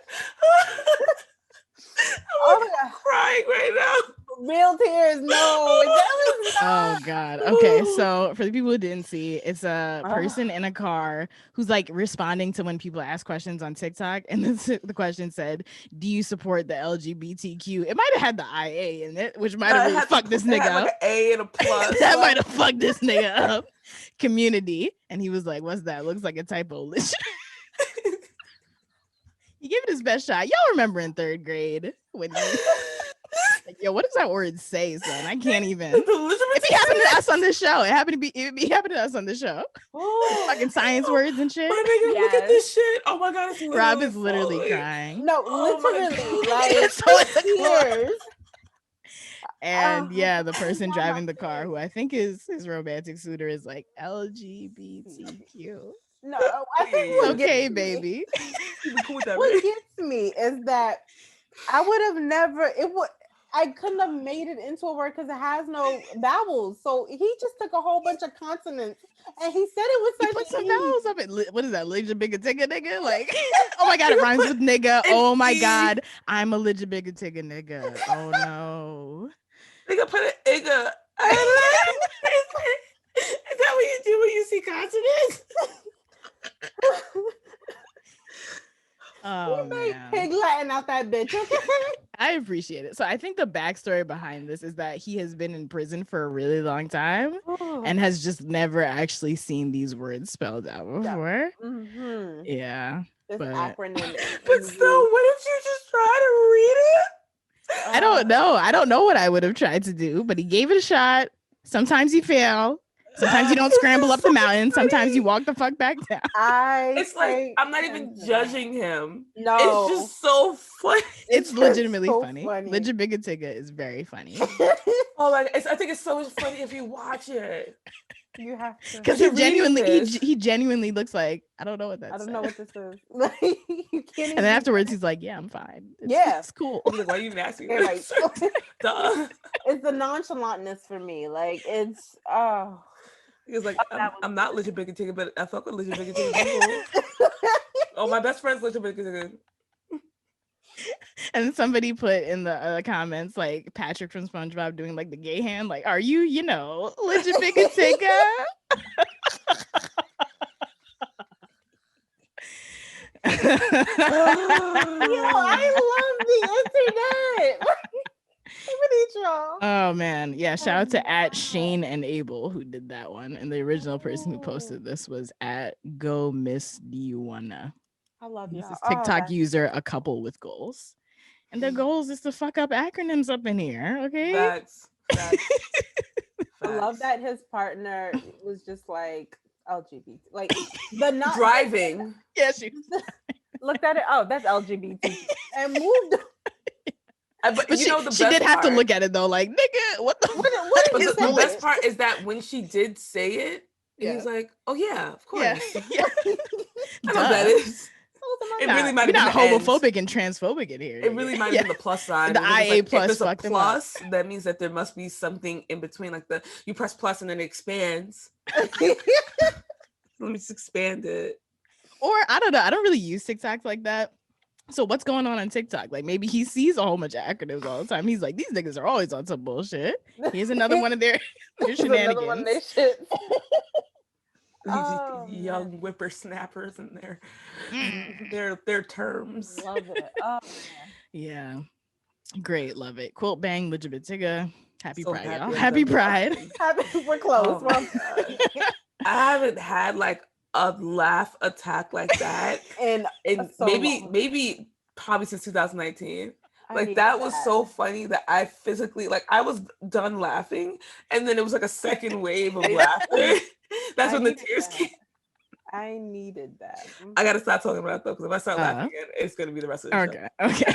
Oh my God. Crying right now. Real tears. No. That was Oh God. Okay, so for the people who didn't see, it's a person in a car who's like responding to when people ask questions on TikTok, and the question said, "Do you support the LGBTQ?" It might have had the IA in it, which might have really fucked this nigga up. Like an A and a plus. That might have fucked this nigga up. Community, and he was like, "What's that? Looks like a typo." He gave it his best shot. Y'all remember in 3rd grade when he like, yo, what does that word say, son? I can't even. It be happening to us on this show. It be happening to us on this show. Fucking science words and shit. My nigga, look at this shit. Oh my God, it's Rob is literally crying. no, literally, like So it's a tears. And yeah, the person driving the car, who I think is his romantic suitor, is like LGBTQ. No, I think what Okay, gets baby. what gets me is that I would have never. I couldn't have made it into a word because it has no vowels. So he just took a whole bunch of consonants and he said it He was put such some ease. vowels up. What is that? Legit bigga tigga nigga? Like, oh my God, it rhymes with nigga. Oh my God, I'm a legit bigga tigga nigga. Oh no. Nigga put an igga. Is that what you do when you see consonants? Oh We made man. pig Latin out that bitch. I appreciate it. So I think the backstory behind this is that he has been in prison for a really long time and has just never actually seen these words spelled out before. Mm-hmm. Yeah. This But- acronym. But still, what if you just try to read it? I don't know. I don't know what I would have tried to do, but he gave it a shot. Sometimes you fail. Sometimes you don't scramble up the mountain. Sometimes you walk the fuck back down. It's like I'm not even judging him. No, It's just so funny. It's legitimately so funny. funny. Legit Bigga Tigga is very funny. Oh my! I think it's so funny if you watch it. you have to. Because You're reading he genuinely looks like, I don't know what that I don't says. know what this is. Like, you can't. And then afterwards he's like, yeah, I'm fine. Yeah. It's cool. He's like, why are you even asking? Yeah, this? right. Duh. It's the nonchalantness for me. Like it's He was like, I'm not legit big and ticket, but I fuck with legit big and ticket. Oh, my best friend's legit big and ticket. And somebody put in the comments like Patrick from SpongeBob doing like the gay hand, like, are you, legit Bigga Tigga? I love the internet. Oh man, yeah. Shout out to at Shane and Abel who did that one, and the original person who posted this was at Go Miss Diwana. I love This y'all. is TikTok user a couple with goals, and their goals is to fuck up acronyms up in here. Okay. Facts. I love that his partner was just like LGBT, like the not driving. Yeah, she looked at it. Oh, that's LGBT, and moved. But you know, she did have to look at it though, like nigga, what the but the best part is that when she did say it, he's like, "Oh yeah, of course." Yeah. I know what that is. It really might be not the homophobic and transphobic in here. It really might have been the plus side. The IA plus. If there's a plus, that means that there must be something in between. Like you press plus and then it expands. Let me just expand it. Or I don't know. I don't really use TikTok like that. So what's going on TikTok? Like maybe he sees a whole bunch of acronyms all the time. He's like, these niggas are always on some bullshit. Here's another one of their shenanigans. Young whippersnappers and their terms. Love it. Oh, yeah. Great. Love it. Quilt bang, Legitimatiga. Happy Pride, y'all. Happy Pride. We're close. I haven't had like a laugh attack like that and so maybe probably since 2019. Like that was so funny that I physically, like, I was done laughing and then it was like a second wave of laughter. That's when the tears came. I needed that. I gotta stop talking about it though, because if I start laughing again, it's gonna be the rest of the show. Okay.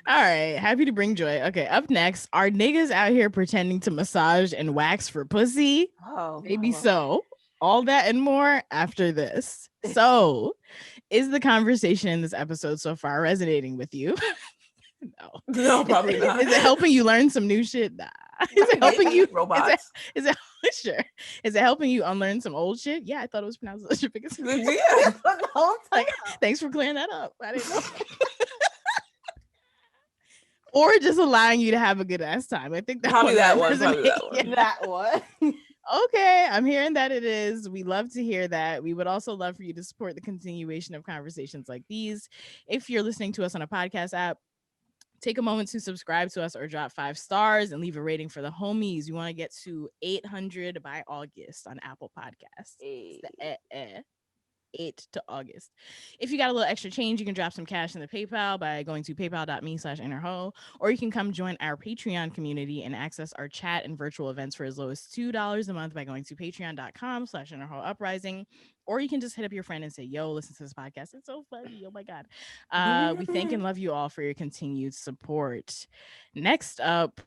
All right. Happy to bring joy. Okay. Up next, are niggas out here pretending to massage and wax for pussy? Oh, maybe so. All that and more after this. So, is the conversation in this episode so far resonating with you? No, probably not. Is it helping you learn some new shit? Nah. Is it helping you? Robots? Is it sure? Is it helping you unlearn some old shit? Yeah, I thought it was pronounced yeah. Like, thanks for clearing that up. I didn't know. Or just allowing you to have a good ass time. I think that probably that one. That one. Okay, I'm hearing that it is. We love to hear that. We would also love for you to support the continuation of conversations like these. If you're listening to us on a podcast app, take a moment to subscribe to us or drop 5 stars and leave a rating for the homies. We want to get to 800 by August on Apple Podcasts. It's the 8 to August. If you got a little extra change, you can drop some cash in the PayPal by going to paypal.me/innerho, or you can come join our Patreon community and access our chat and virtual events for as low as $2 a month by going to patreon.com/innerhouprising, or you can just hit up your friend and say, yo, listen to this podcast. It's so funny. Oh my God. We thank and love you all for your continued support. Next up,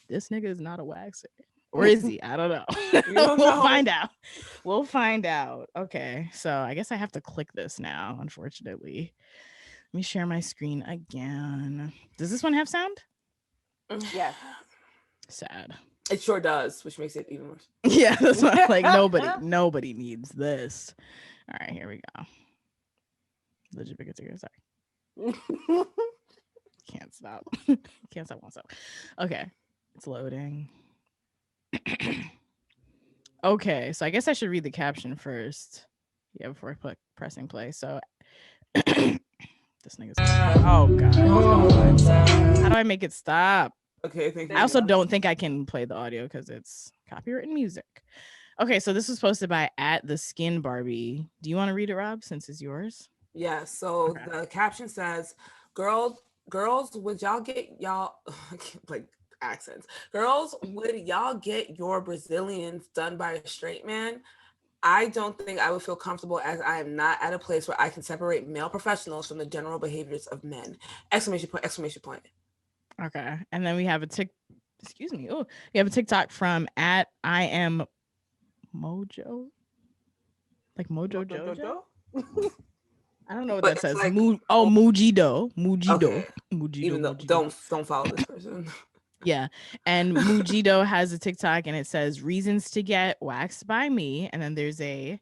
this nigga is not a waxer. Or is he? I don't know. We'll find out. Okay. So I guess I have to click this now, unfortunately. Let me share my screen again. Does this one have sound? Yes. Sad. It sure does, which makes it even worse. Yeah, that's why like nobody needs this. All right, here we go. Sorry. Can't stop. Won't stop. Okay. It's loading. Okay, so I guess I should read the caption first. Yeah, before I pressing play. So this nigga's oh god. How do I make it stop? Okay, thank you. I also don't think I can play the audio because it's copyrighted music. Okay, so this was posted by @theskinbarbie. Do you want to read it, Rob, since it's yours? Yeah, so the caption says, girls, would y'all get y'all like accents? Girls, would y'all get your Brazilians done by a straight man? I don't think I would feel comfortable, as I am not at a place where I can separate male professionals from the general behaviors of men. Exclamation point, exclamation point. Okay. And then we have a we have a TikTok from @I am Mojo. Like Mojo Jojo? I don't know what that says. Like, Mujido. Okay. Mujido. Even though don't follow this person. Yeah. And Mujido has a TikTok and it says reasons to get waxed by me. And then there's a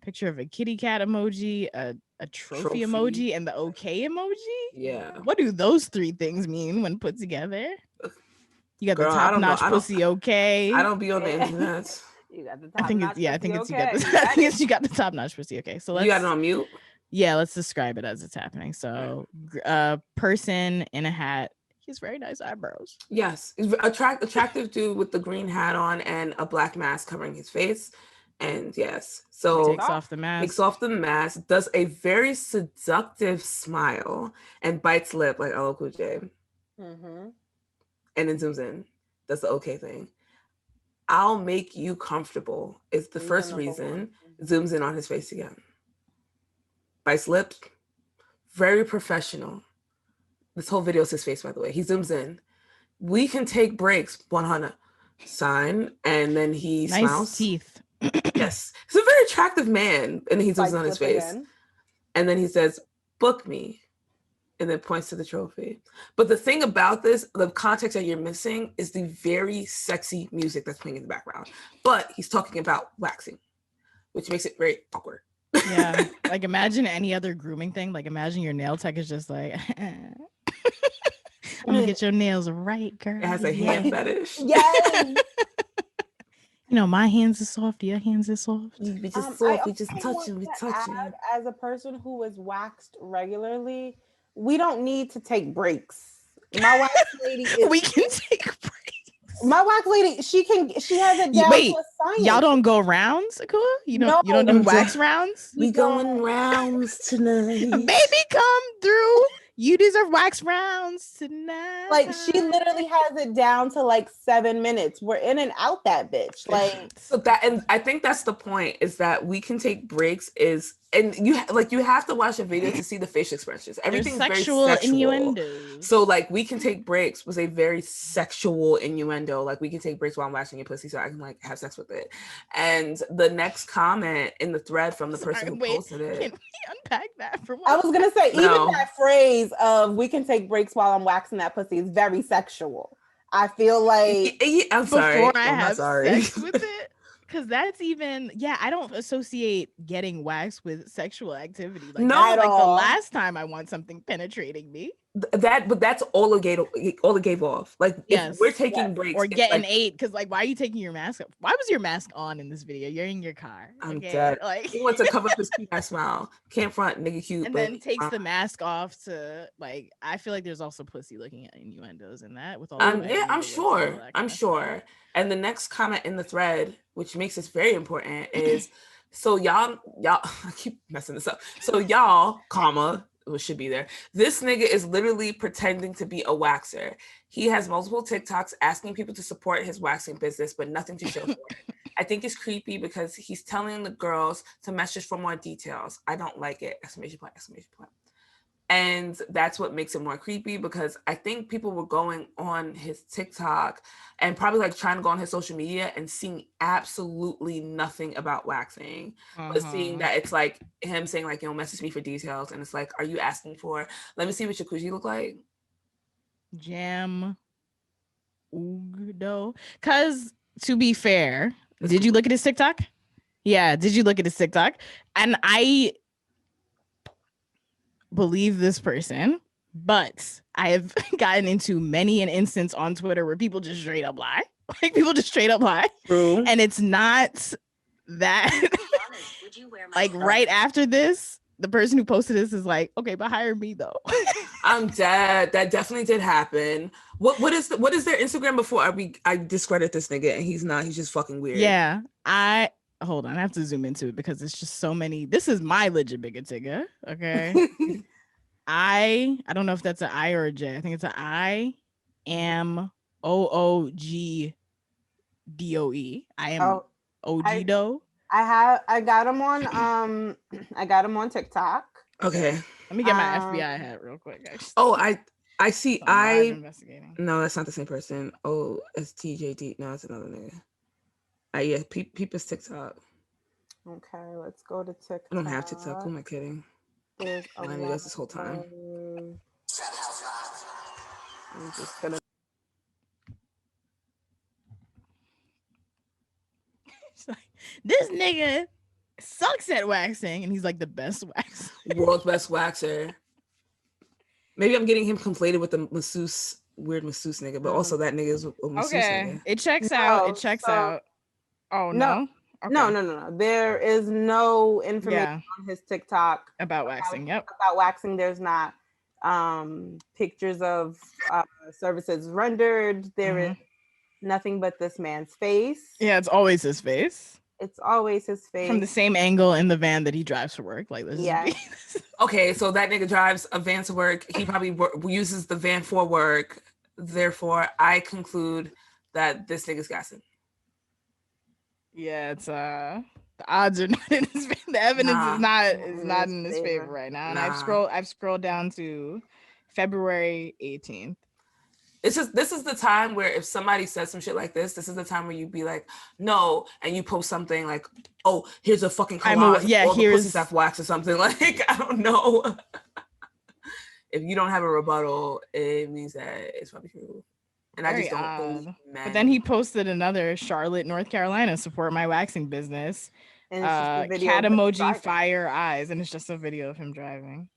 picture of a kitty cat emoji, a trophy emoji, and the okay emoji. Yeah. What do those 3 things mean when put together? You got the top-notch pussy okay. I don't be on the internet. You got the I think it's you got the top-notch pussy okay. So let's, you got it on mute. Yeah, let's describe it as it's happening. So, person in a hat. He has very nice eyebrows. Yes, attractive dude with the green hat on and a black mask covering his face. And yes, so Takes off the mask. takes off the mask, does a very seductive smile, and bites lip like LL Cool J. Mm-hmm. And then zooms in. That's the okay thing. I'll make you comfortable is the first reason. Zooms in on his face again. Bites lips. Very professional. This whole video is his face, by the way. He zooms in. We can take breaks. 100 sign, and then he Nice smiles. teeth. Yes, he's a very attractive man, and then he zooms Bites in on his lip face, again. and then he says, "Book me," and then points to the trophy. But the thing about this, the context that you're missing, is the very sexy music that's playing in the background. But he's talking about waxing, which makes it very awkward. Yeah, like imagine any other grooming thing. Like imagine your nail tech is just like, I'm gonna get your nails right, girl. It has a Yeah. hand fetish. Yes. You know, my hands are soft. Your hands are soft. We just I soft. We just also touching. We want to touching. add, as a person who is waxed regularly, we don't need to take breaks. My wax lady is We can take breaks. my wax lady, she has it down Wait, to a science. Y'all don't go rounds, Akua? You don't do No. wax rounds? We going rounds tonight. Baby, come through. You deserve wax rounds tonight. Like she literally has it down to like 7 minutes. We're in and out that bitch. Like So that, and I think that's the point, is that we can take breaks and you have to watch a video to see the facial expressions. Everything's sexual very sexual. innuendos. So like we can take breaks was a very sexual innuendo. Like we can take breaks while I'm watching your pussy so I can like have sex with it. And the next comment in the thread from the person who posted it. Can we unpack that for I one? was gonna say, No. even that phrase of "we can take breaks while I'm waxing that pussy" is very sexual. I feel like I'm sorry. Before I I'm not have sorry. sex with it. Because that's even, I don't associate getting waxed with sexual activity. Like, No. that's At like the all. last time I want something penetrating me. But that's all it gave off. Like Yes. if we're taking breaks Or it's getting like, ate. Because, like, why are you taking your mask off? Why was your mask on in this video? You're in your car. I'm okay? dead. Like, He wants to cover up his cute ass smile. Can't front, nigga cute. and but then takes the mask off to, like, I feel like there's also pussy looking at innuendos in that with all the yeah, Magneto I'm lips and all sure. that I'm kind of sure. stuff. And the next comment in the thread, which makes this very important, is so y'all, I keep messing this up. So y'all, comma, it should be there. This nigga is literally pretending to be a waxer. He has multiple TikToks asking people to support his waxing business, but nothing to show for it. I think it's creepy because he's telling the girls to message for more details. I don't like it. Exclamation point, exclamation point. And that's what makes it more creepy, because I think people were going on his TikTok and probably like trying to go on his social media and seeing absolutely nothing about waxing, but seeing that it's like him saying like, message me for details. And it's like, are you asking for, let me see what your coochie look like? Jam Ugdo. Because to be fair, did you look at his TikTok? Yeah, did you look at his TikTok? And I believe this person, but I have gotten into many an instance on Twitter where people just straight up lie. Like people just straight up lie. True. And it's not that like right after this, the person who posted this is like, okay, but hire me though. I'm dead. That definitely did happen. What is their Instagram before I discredit this nigga and he's not, he's just fucking weird. Yeah. Hold on, I have to zoom into it because it's just so many. This is my legit bigger, okay? I don't know if that's an I or a J. I think it's an I am OOGDOE. I am OGDO. I got him on TikTok. Okay. Let me get my FBI hat real quick. Oh, I see. Investigating. No, that's not the same person. Oh, it's TJD. No, it's another nigga. Yeah, peep his TikTok. Okay, let's go to TikTok. I don't have TikTok. Who am I kidding? There's a I knew this whole time. I'm just gonna. This nigga sucks at waxing, and he's like the best waxer. World's best waxer. Maybe I'm getting him conflated with the weird masseuse nigga, but also that nigga is a masseuse nigga. It checks out. It checks out. Oh no. Okay. No. There is no information on his TikTok about waxing. Yep. About waxing. There's not pictures of services rendered. There is nothing but this man's face. Yeah, it's always his face. It's always his face. From the same angle in the van that he drives for work. Like this. Yeah. Okay, so that nigga drives a van to work. He probably uses the van for work. Therefore, I conclude that this nigga's gassing. Yeah, it's the odds are not in his favor. The evidence is not in his favor right now. And I've scrolled down to February 18th. This is the time where if somebody says some shit like this is the time where you be like, no, and you post something like, oh, here's a fucking collage, all the pussies have wax or something. Like, I don't know. If you don't have a rebuttal, it means that it's probably true. And I just don't believe men. But then he posted another, Charlotte, North Carolina, support my waxing business. And cat emoji, fire eyes, and it's just a video of him driving.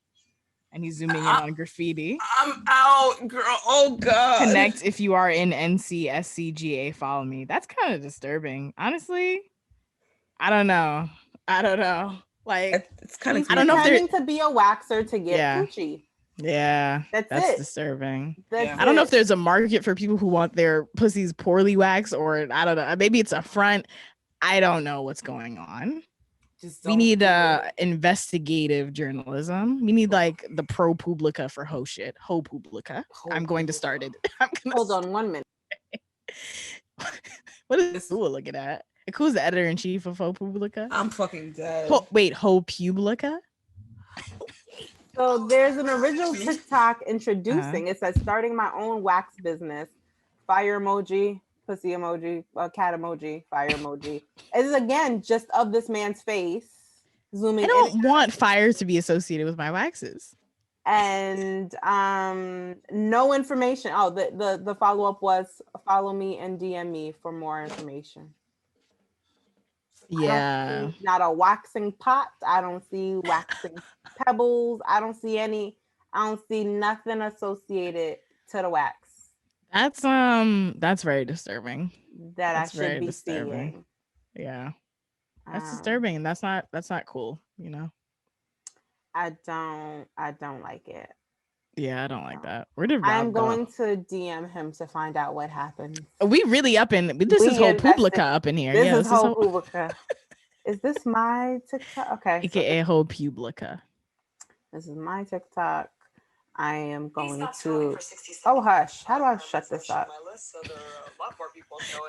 And he's zooming in on graffiti. I'm out, girl. Oh God. Connect if you are in NCSCGA. Follow me. That's kind of disturbing, honestly. I don't know. Like it's kind of. I don't know if they're to be a waxer to get coochie. Yeah, that's it. Disturbing. I don't know if there's a market for people who want their pussies poorly waxed, or I don't know. Maybe it's a front. I don't know what's going on. We need investigative journalism. We need like the pro publica for ho shit. Ho publica. I'm going to start it. Hold on 1 minute. What is Akua looking at? Akua's the editor-in-chief of Ho Publica. I'm fucking dead. Ho Publica? So there's an original TikTok introducing. It says, starting my own wax business. Fire emoji, pussy emoji, cat emoji, fire emoji. It is again just of this man's face. Zooming. I don't want fire to be associated with my waxes. And no information. Oh, the follow-up was follow me and DM me for more information. Yeah. Not a waxing pot. I don't see waxing pebbles. I don't see nothing associated to the wax. That's very disturbing. That's I should be seeing. Yeah. That's disturbing, and that's not cool, you know. I don't like it. Yeah, I don't like that. Where did I'm going to DM him to find out what happened. We really up in this is whole publica up in here. This is whole publica. Is this my TikTok? Okay. AKA whole publica. This is my TikTok. I am going to hush. How do I shut this up?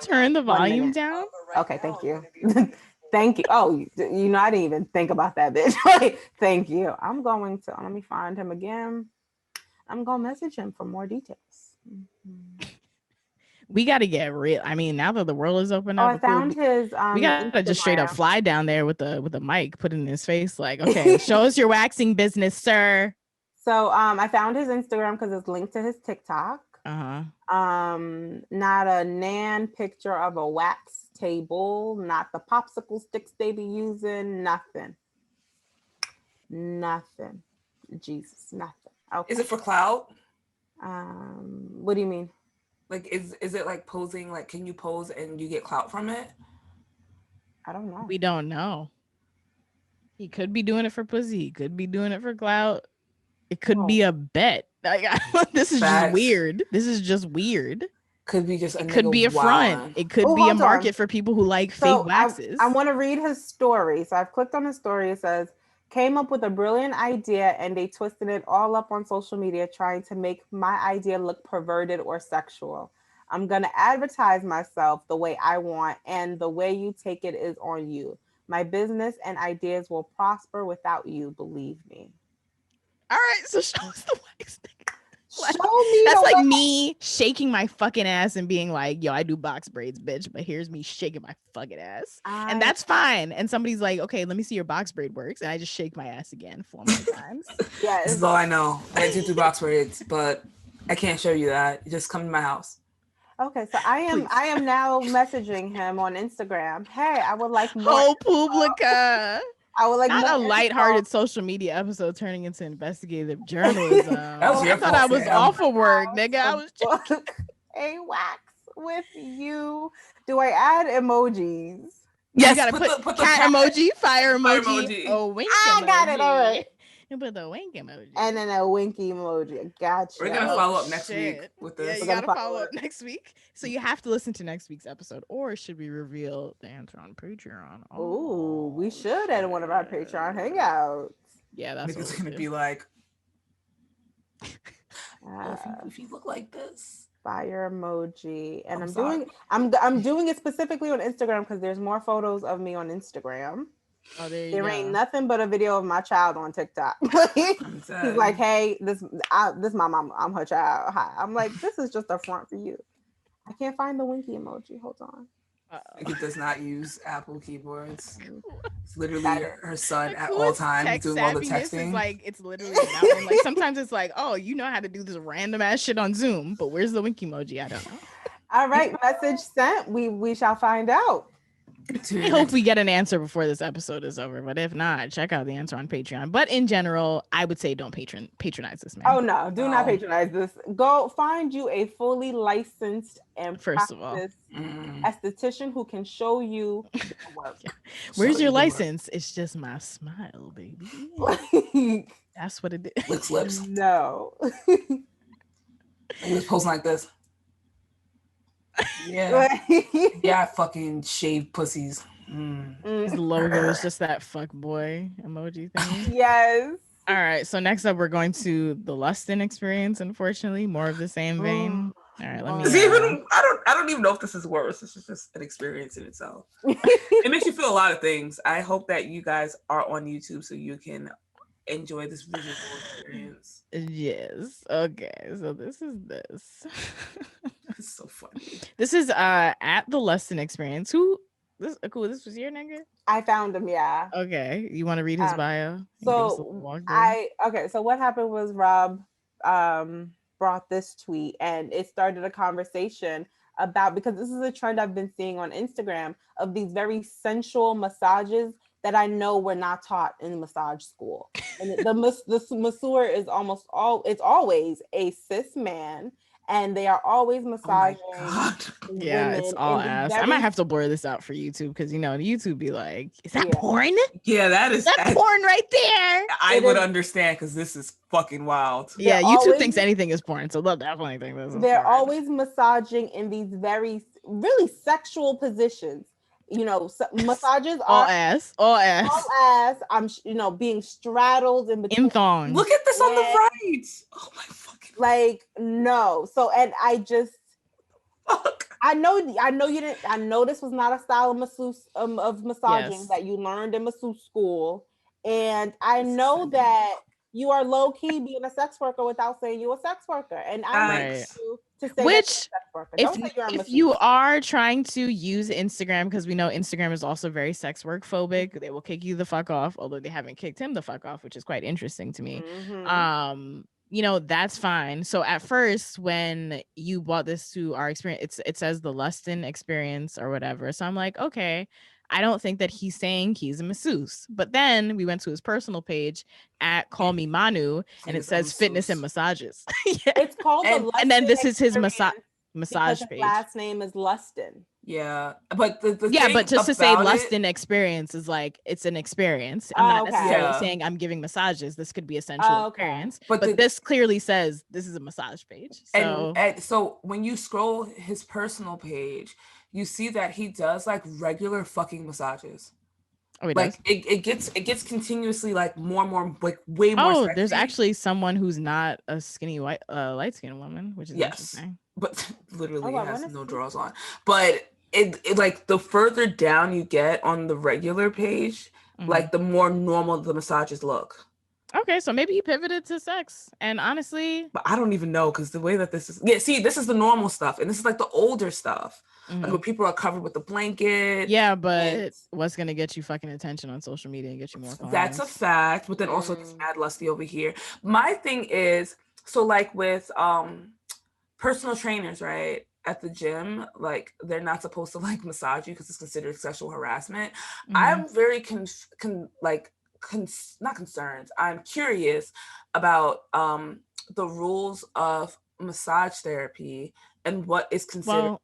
Turn the volume down. Okay, thank you. Thank you. Oh, I didn't even think about that, bitch. Thank you. I'm going to let me find him again. I'm gonna message him for more details. We got to get real. I mean, now that the world is open up, I found his. We got to just straight up fly down there with the mic, put it in his face, like, okay, show us your waxing business, sir. So I found his Instagram because it's linked to his TikTok. Not a Nan picture of a wax table, not the popsicle sticks they be using, nothing. Jesus, nothing. Okay. Is it for clout? What do you mean? Like, is it like posing? Like, can you pose and you get clout from it? I don't know. We don't know. He could be doing it for pussy. He could be doing it for clout. It could be a bet. Like, this is just weird. This is just weird. Could be just. It could be a front. It could be a market for people who like fake waxes. I want to read his story. So I've clicked on his story. It says, came up with a brilliant idea and they twisted it all up on social media trying to make my idea look perverted or sexual. I'm going to advertise myself the way I want, and the way you take it is on you. My business and ideas will prosper without you, believe me. All right, so show us the wax. Show me. That's like me shaking my fucking ass and being like, yo, I do box braids, bitch, but here's me shaking my fucking ass. And that's fine. And somebody's like, okay, let me see your box braid works. And I just shake my ass again 4 more times. Yeah, this is all I know. I do box braids, but I can't show you that. You just come to my house. Okay, so I am now messaging him on Instagram. Hey, I would like more. Oh, publica. I would like not a lighthearted social media episode turning into investigative journalism. I thought I was off of work, nigga. I was a wax with you. Do I add emojis? Yes, You gotta put the cat emoji, fire emoji, emoji. a wink I emoji. got it, all right. You put the wink emoji. And then a winky emoji. Gotcha. We're gonna follow up next week with Yeah, this. you We're gonna gotta follow follow up next week. So you have to listen to next week's episode, or should we reveal the answer on Patreon? Ooh, we should at one of our Patreon hangouts. Yeah, that's what Niggas we'll gonna do. be like, Uh, if you look like this, fire emoji, and I'm I'm sorry. doing I'm doing it specifically on Instagram because there's more photos of me on Instagram. Oh, there you There go. ain't nothing but a video of my child on TikTok. He's like, "Hey, this my mom. I'm her child. Hi." I'm like, "This is just a front for you." I can't find the winky emoji. Hold on. it does not use Apple keyboards. It's literally Got it. her son Like, at who all is times tech doing all the savviness texting. is like it's literally a mountain. Like sometimes it's like, oh, you know how to do this random ass shit on Zoom, but where's the winky emoji? I don't know. All right, message sent. We shall find out. I hope we get an answer before this episode is over, but if not, check out the answer on Patreon. But in general, I would say don't patronize this man. Oh no, do not patronize this. Go find you a fully licensed and First of all, esthetician who can show you the work. Where's your license? It's just my smile, baby. Like, That's what it is. Licks lips. no. He was posting like this. Yeah. Yeah, I fucking shaved pussies. His logo is just that fuck boy emoji thing. Yes. All right, so next up we're going to the Lustin experience. Unfortunately, more of the same vein. All right, let me. I don't even know if this is worse. This is just an experience in itself. It makes you feel a lot of things. I hope that you guys are on YouTube so you can enjoy this visual experience. Yes. Okay. So this is this. It's so funny. This is at the Lustin experience. Who? This cool. This was your nigga. I found him. Yeah. Okay. You want to read his bio? So So what happened was Rob brought this tweet and it started a conversation about, because this is a trend I've been seeing on Instagram of these very sensual massages that I know were not taught in massage school. And the masseur is always a cis man, and they are always massaging. Yeah, it's all ass. I might have to blur this out for YouTube because YouTube be like, is that porn? Yeah, that's porn right there. I would understand because this is fucking wild. Yeah, YouTube thinks anything is porn, so they'll definitely think this is They're porn. always massaging in these very really sexual positions. Massages all are ass. I'm being straddled in between. In thongs. Look at this on the right. Oh my fucking. Like no. So and I just. Fuck. I know you didn't. I know this was not a style of massaging that you learned in masseuse school, and I know that you are low key being a sex worker without saying you're a sex worker. And I want you to say that you're a sex worker. Don't say you're a if you are trying to use Instagram, because we know Instagram is also very sex work phobic, they will kick you the fuck off. Although they haven't kicked him the fuck off, which is quite interesting to me. That's fine. So at first, when you bought this to our experience, it says the Lustin experience or whatever. So I'm like, okay, I don't think that he's saying he's a masseuse. But then we went to his personal page at Call Me Manu, and it says fitness and massages. It's called and then this is his massage page. His last name is Lustin. Yeah, but but just to say Lustin experience is like it's an experience. I'm not necessarily saying I'm giving massages. This could be a sensual experience, but this clearly says this is a massage page. So and so when you scroll his personal page, you see that he does like regular fucking massages. Oh, he like does? it gets continuously like more and more, like way more. Oh, there's actually someone who's not a skinny light skinned woman, which is interesting. But literally has no drawers on. But it like the further down you get on the regular page, like the more normal the massages look. Okay, so maybe he pivoted to sex. And honestly, but I don't even know, because the way that this is, this is the normal stuff, and this is like the older stuff, like where people are covered with the blanket. Yeah, but what's gonna get you fucking attention on social media and get you more followers? That's a fact. But then also it's mad lusty over here. My thing is, so like with personal trainers, right? At the gym, like they're not supposed to like massage you because it's considered sexual harassment. I'm very not concerned. I'm curious about the rules of massage therapy and what is considered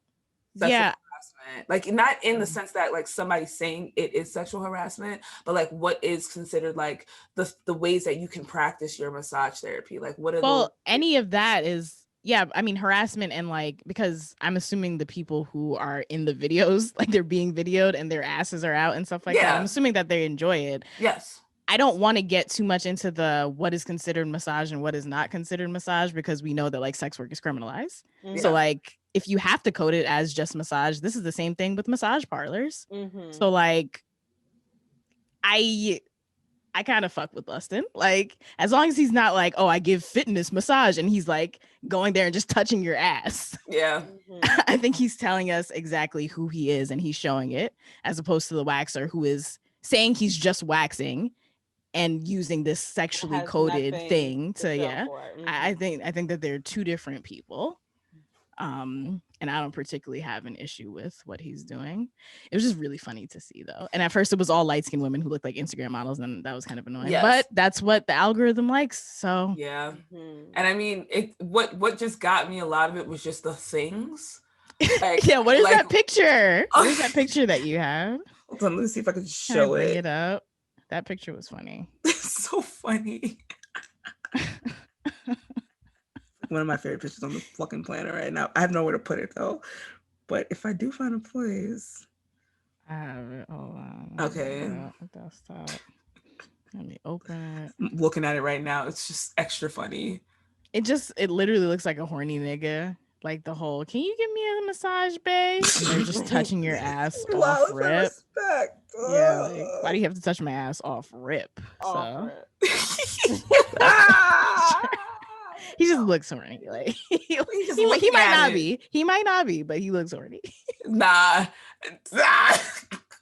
sexual harassment? Like, not in the sense that like somebody saying it is sexual harassment, but like what is considered like the ways that you can practice your massage therapy? Like, what are those? Any of that is, yeah, I mean, harassment, and like, because I'm assuming the people who are in the videos, like they're being videoed and their asses are out and stuff like that. I'm assuming that they enjoy it. Yes. I don't want to get too much into the what is considered massage and what is not considered massage, because we know that like sex work is criminalized. So like, if you have to code it as just massage, this is the same thing with massage parlors. So like, I kind of fuck with Lustin. Like, as long as he's not like, oh, I give fitness massage, and he's like going there and just touching your ass. Yeah. I think he's telling us exactly who he is, and he's showing it, as opposed to the waxer who is saying he's just waxing and using this sexually coded thing to I think that they're two different people. And I don't particularly have an issue with what he's doing. It was just really funny to see, though. And at first it was all light-skinned women who looked like Instagram models, and that was kind of annoying. But that's what the algorithm likes. So yeah. And I mean, what just got me a lot of it was just the things. Like, yeah, what is that picture? What is that picture that you have? Hold on, let me see if I can show bring it up. That picture was funny. It's so funny. One of my favorite pictures on the fucking planet right now. I have nowhere to put it though. But if I do find a place. I have it. Hold on. Okay. Desktop. Let me open it. I'm looking at it right now. It's just extra funny. It literally looks like a horny nigga. Like the whole, can you give me a massage, babe? And they're just touching your ass off rip. Yeah, like, why do you have to touch my ass off rip? He just looks horny. Like he might not be. He might not be, but he looks horny. Nah.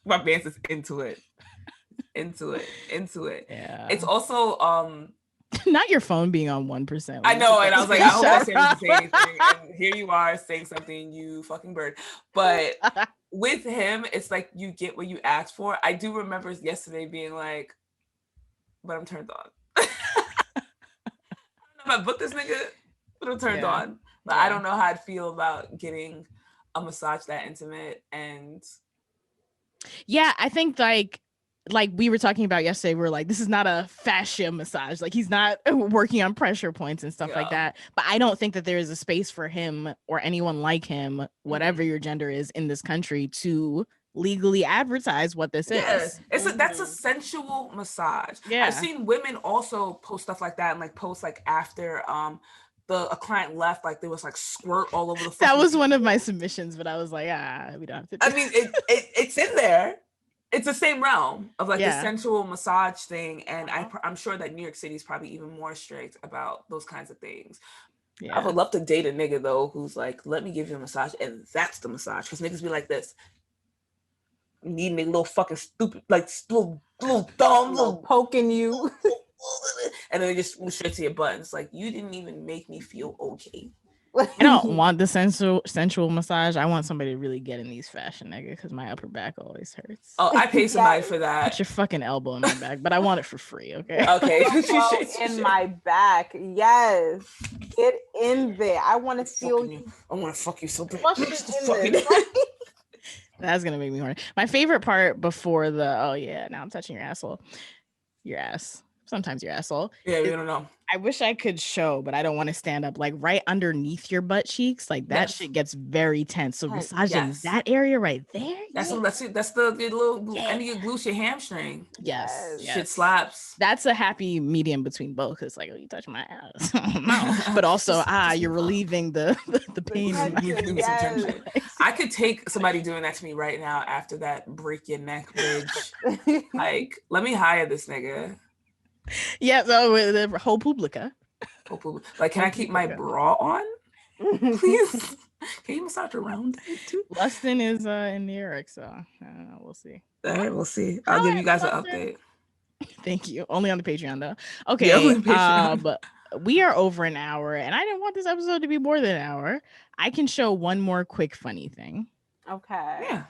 My Vance is into it. Yeah. It's also not your phone being on 1%. I know, and I was like, I hope I didn't say anything. And here you are saying something, you fucking bird. But with him, it's like you get what you asked for. I do remember yesterday being like, but I'm turned on. I don't know if I booked this nigga, but I'm turned on. But I don't know how I'd feel about getting a massage that intimate. And yeah, I think like we were talking about yesterday, we're like, this is not a fascia massage. Like, he's not working on pressure points and stuff like that. But I don't think that there is a space for him or anyone like him, whatever your gender is in this country, to legally advertise what this is. That's a sensual massage. Yeah. I've seen women also post stuff like that, and like post like after a client left, like there was like squirt all over the that was one of my submissions, but I was like, we don't have to I mean, it's in there. It's the same realm of like the sensual massage thing. And I'm sure that New York City is probably even more strict about those kinds of things. Yeah. I would love to date a nigga though who's like, let me give you a massage, and that's the massage. Because niggas be like this. Need me little fucking stupid, like little thumb, little poking you. And then they just move straight to your buttons. Like, you didn't even make me feel okay. I don't want the sensual massage. I want somebody to really get in these fashion, nigga, because my upper back always hurts. Oh, I pay somebody for that. Put your fucking elbow in my back, but I want it for free, okay? Okay. In my back, yes. Get in there. I want to feel you. I want to fuck you so bad. That's gonna make me horny. My favorite part before now I'm touching your asshole, your ass. Sometimes your asshole. Yeah, we don't know. I wish I could show, but I don't want to stand up. Like right underneath your butt cheeks, like that shit gets very tense. So massaging that area right there. That's the little end of your glutes, your hamstring. Yes. Shit slaps. That's a happy medium between both. It's like, oh, you touch my ass. No. But also, you're relieving the pain. I could take somebody doing that to me right now after that break your neck bridge. Like, let me hire this nigga. Yeah, so the whole publica. Like, can I keep my bra on? Please. Can you massage around it too? Lustin is in New York, so we'll see. All right, we'll see. I'll give you guys an update. Thank you. Only on the Patreon though. Okay. But we are over an hour, and I didn't want this episode to be more than an hour. I can show one more quick funny thing. Okay. Yeah.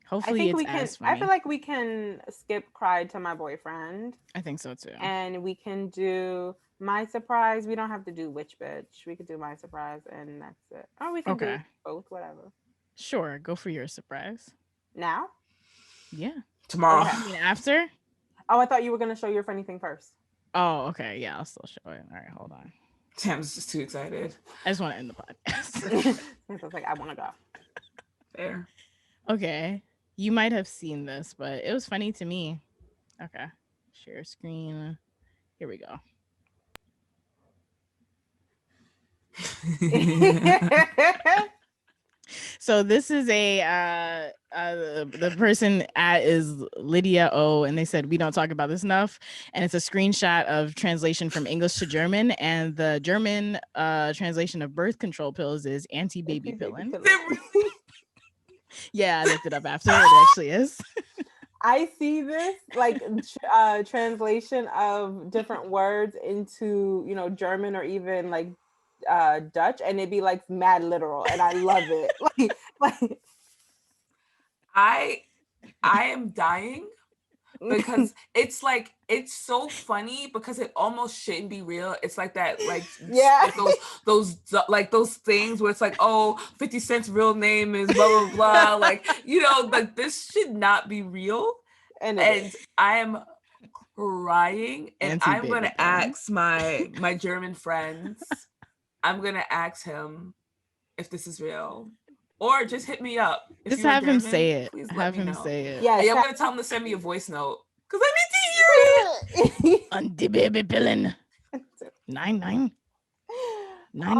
Hopefully I feel like we can skip Cried to My Boyfriend. I think so too. And we can do My Surprise. We don't have to do Witch Bitch. We could do My Surprise and that's it. Or we can do both, whatever. Sure, go for your surprise. Now? Yeah. Tomorrow. Okay. I mean, after? Oh, I thought you were gonna show your funny thing first. Oh, okay. Yeah, I'll still show it. All right, hold on. Sam's just too excited. I just want to end the podcast. I was like, I want to go. Fair. Okay. You might have seen this, but it was funny to me. Okay. Share screen. Here we go. So this is the person at is Lydia O, and they said we don't talk about this enough, and it's a screenshot of translation from English to German, and the German translation of birth control pills is anti-baby pillin. Yeah, I looked it up after. It actually is. I see this like translation of different words into, you know, German or even like Dutch, and it'd be like mad literal, and I love it. like I am dying because it's like, it's so funny because it almost shouldn't be real. It's like that, like, Yeah. like those things where it's like, oh, 50 Cent's real name is blah blah blah. Like, you know, like this should not be real. And I am crying, and I'm gonna ask my German friends. I'm gonna ask him if this is real, or just hit me up. If Just you're have him German, say it. please Have let me him know. say it. Yeah, Hey, I'm gonna tell him to send me a voice note because I need to hear it. Anti-baby pillin. 9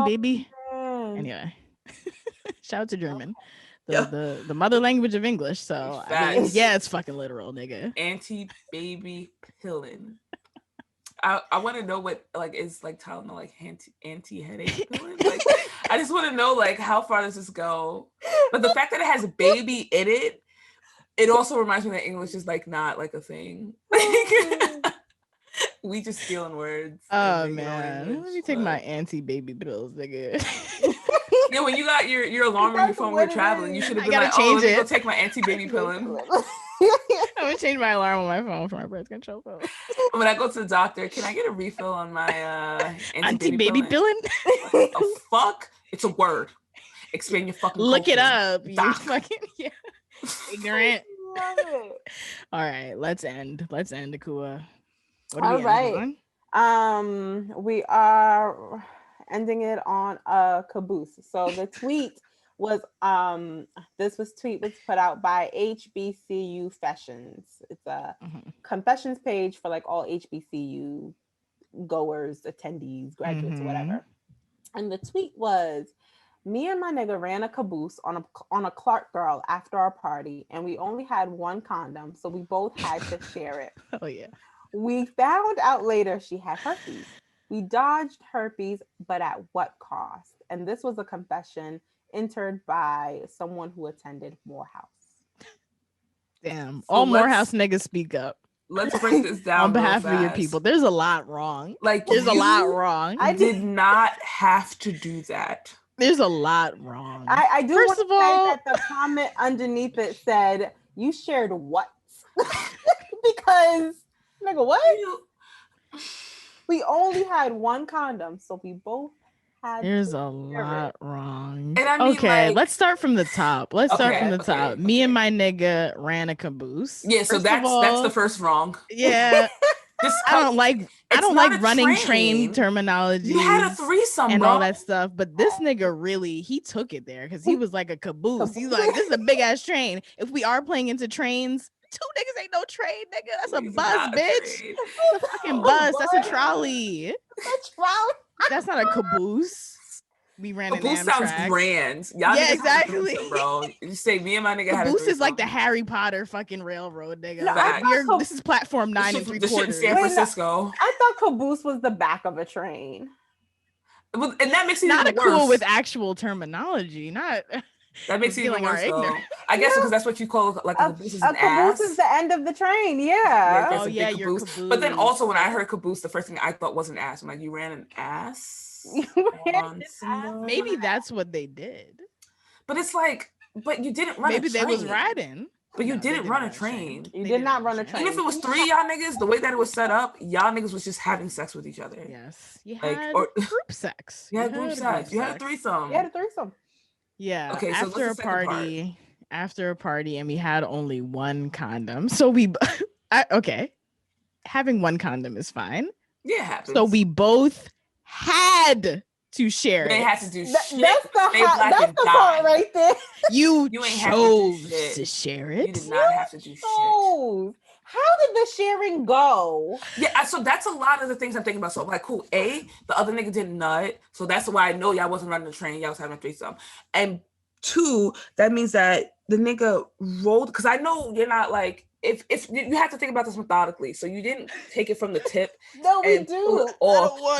baby. Man. Anyway, shout out to German, the mother language of English. So I mean, Facts. yeah, it's fucking literal, nigga. Anti-baby pillin. I want to know what like is like Tylenol like anti-headache pillin. Like I just want to know like how far does this go? But the fact that it has baby in it, it also reminds me that English is like not like a thing. We just stealing words. Oh and making our man, language, let me take but- my anti-baby pills, nigga. Yeah, when you got your alarm on your phone when you're traveling, you should have I been gotta like, oh, let change me go it. take my anti-baby pillin. I'm gonna change my alarm on my phone for my birth control pill. When I go to the doctor, can I get a refill on my Anti-baby pillin? pillin? A fuck? It's a word. Expand your fucking Look it culture. up. You Doc. fucking ignorant. Love it. All right, let's end. Akua. What All are we ending right. on? We are ending it on a caboose. So the tweet was tweet was put out by HBCU Fashions. It's a confessions page for like all HBCU goers, attendees, graduates, or whatever. And the tweet was, me and my nigga ran a caboose on a Clark girl after our party, and we only had one condom, so we both had to share it. Oh yeah. We found out later she had herpes. We dodged herpes, but at what cost? And this was a confession entered by someone who attended Morehouse. Damn. So All Morehouse niggas speak up. Let's break this down On behalf real of your fast. people. There's a lot wrong. Like There's a lot you wrong. I did not have to do that. There's a lot wrong. I do First want to of say all- that the comment underneath it said, you shared what? Because, nigga, what? We only had one condom, so we both had There's to a share lot it. wrong. And I mean, okay, like- let's start from the top. Let's start from the Okay, top. Me and my nigga ran a caboose. Yeah, so First of that's all, the first wrong. Yeah. Just I don't like it's not like a running train. train terminology. You had a threesome, and bro. all that stuff, but this nigga really he took it there because he was like a caboose. He's like, this is a big ass train. If we are playing into trains, 2 niggas ain't no train, nigga. That's a It's bus, not a bitch. train. That's a fucking bus. That's a trolley. That's wrong. That's not a caboose. We ran an Caboose sounds Amtrak. grand. Y'all Yeah, niggas exactly. threesome, bro. You say me and my nigga had a Caboose is like the threesome. Harry Potter fucking railroad, nigga. No, Like, I thought this is platform 9 and This shit in 3/4. San Wait, no. Francisco. I thought caboose was the back of a train. And that makes it Not a even worse. cool with actual terminology. Not That makes it even feeling our worse, though. ignorance. I guess because that's what you call like a caboose is A an ass. caboose is the end of the train. Yeah, Yeah. there's Oh, a big yeah, your But then caboose. also when I heard caboose, the first thing I thought was an ass. I'm like, you ran an ass? You ran on an somebody? Maybe that's what they did. But it's like, but you didn't run Maybe a they train. was riding. But you No, they didn't run a train. You They did not run a Even if it was 3 y'all niggas, the way that it was set up, y'all niggas was just having sex with each other. Yes, you Like, had or- group sex. You had group sex. You had a sex. threesome. You had a threesome. Yeah. Okay, so what's the second part? After a party, and we had only one condom. So okay. Having one condom is fine. Yeah, it happens. So we both had to share They it. had to do shit. That's the part right there. You ain't chose have to do shit. to share it. You did not have to do shit. How did the sharing go? Yeah, so that's a lot of the things I'm thinking about. So I'm like, cool. A, the other nigga didn't nut, so that's why I know y'all wasn't running the train. Y'all was having a threesome. And 2, that means that the nigga rolled, because I know you're not like, if you have to think about this methodically, so you didn't take it from the tip. No, we do.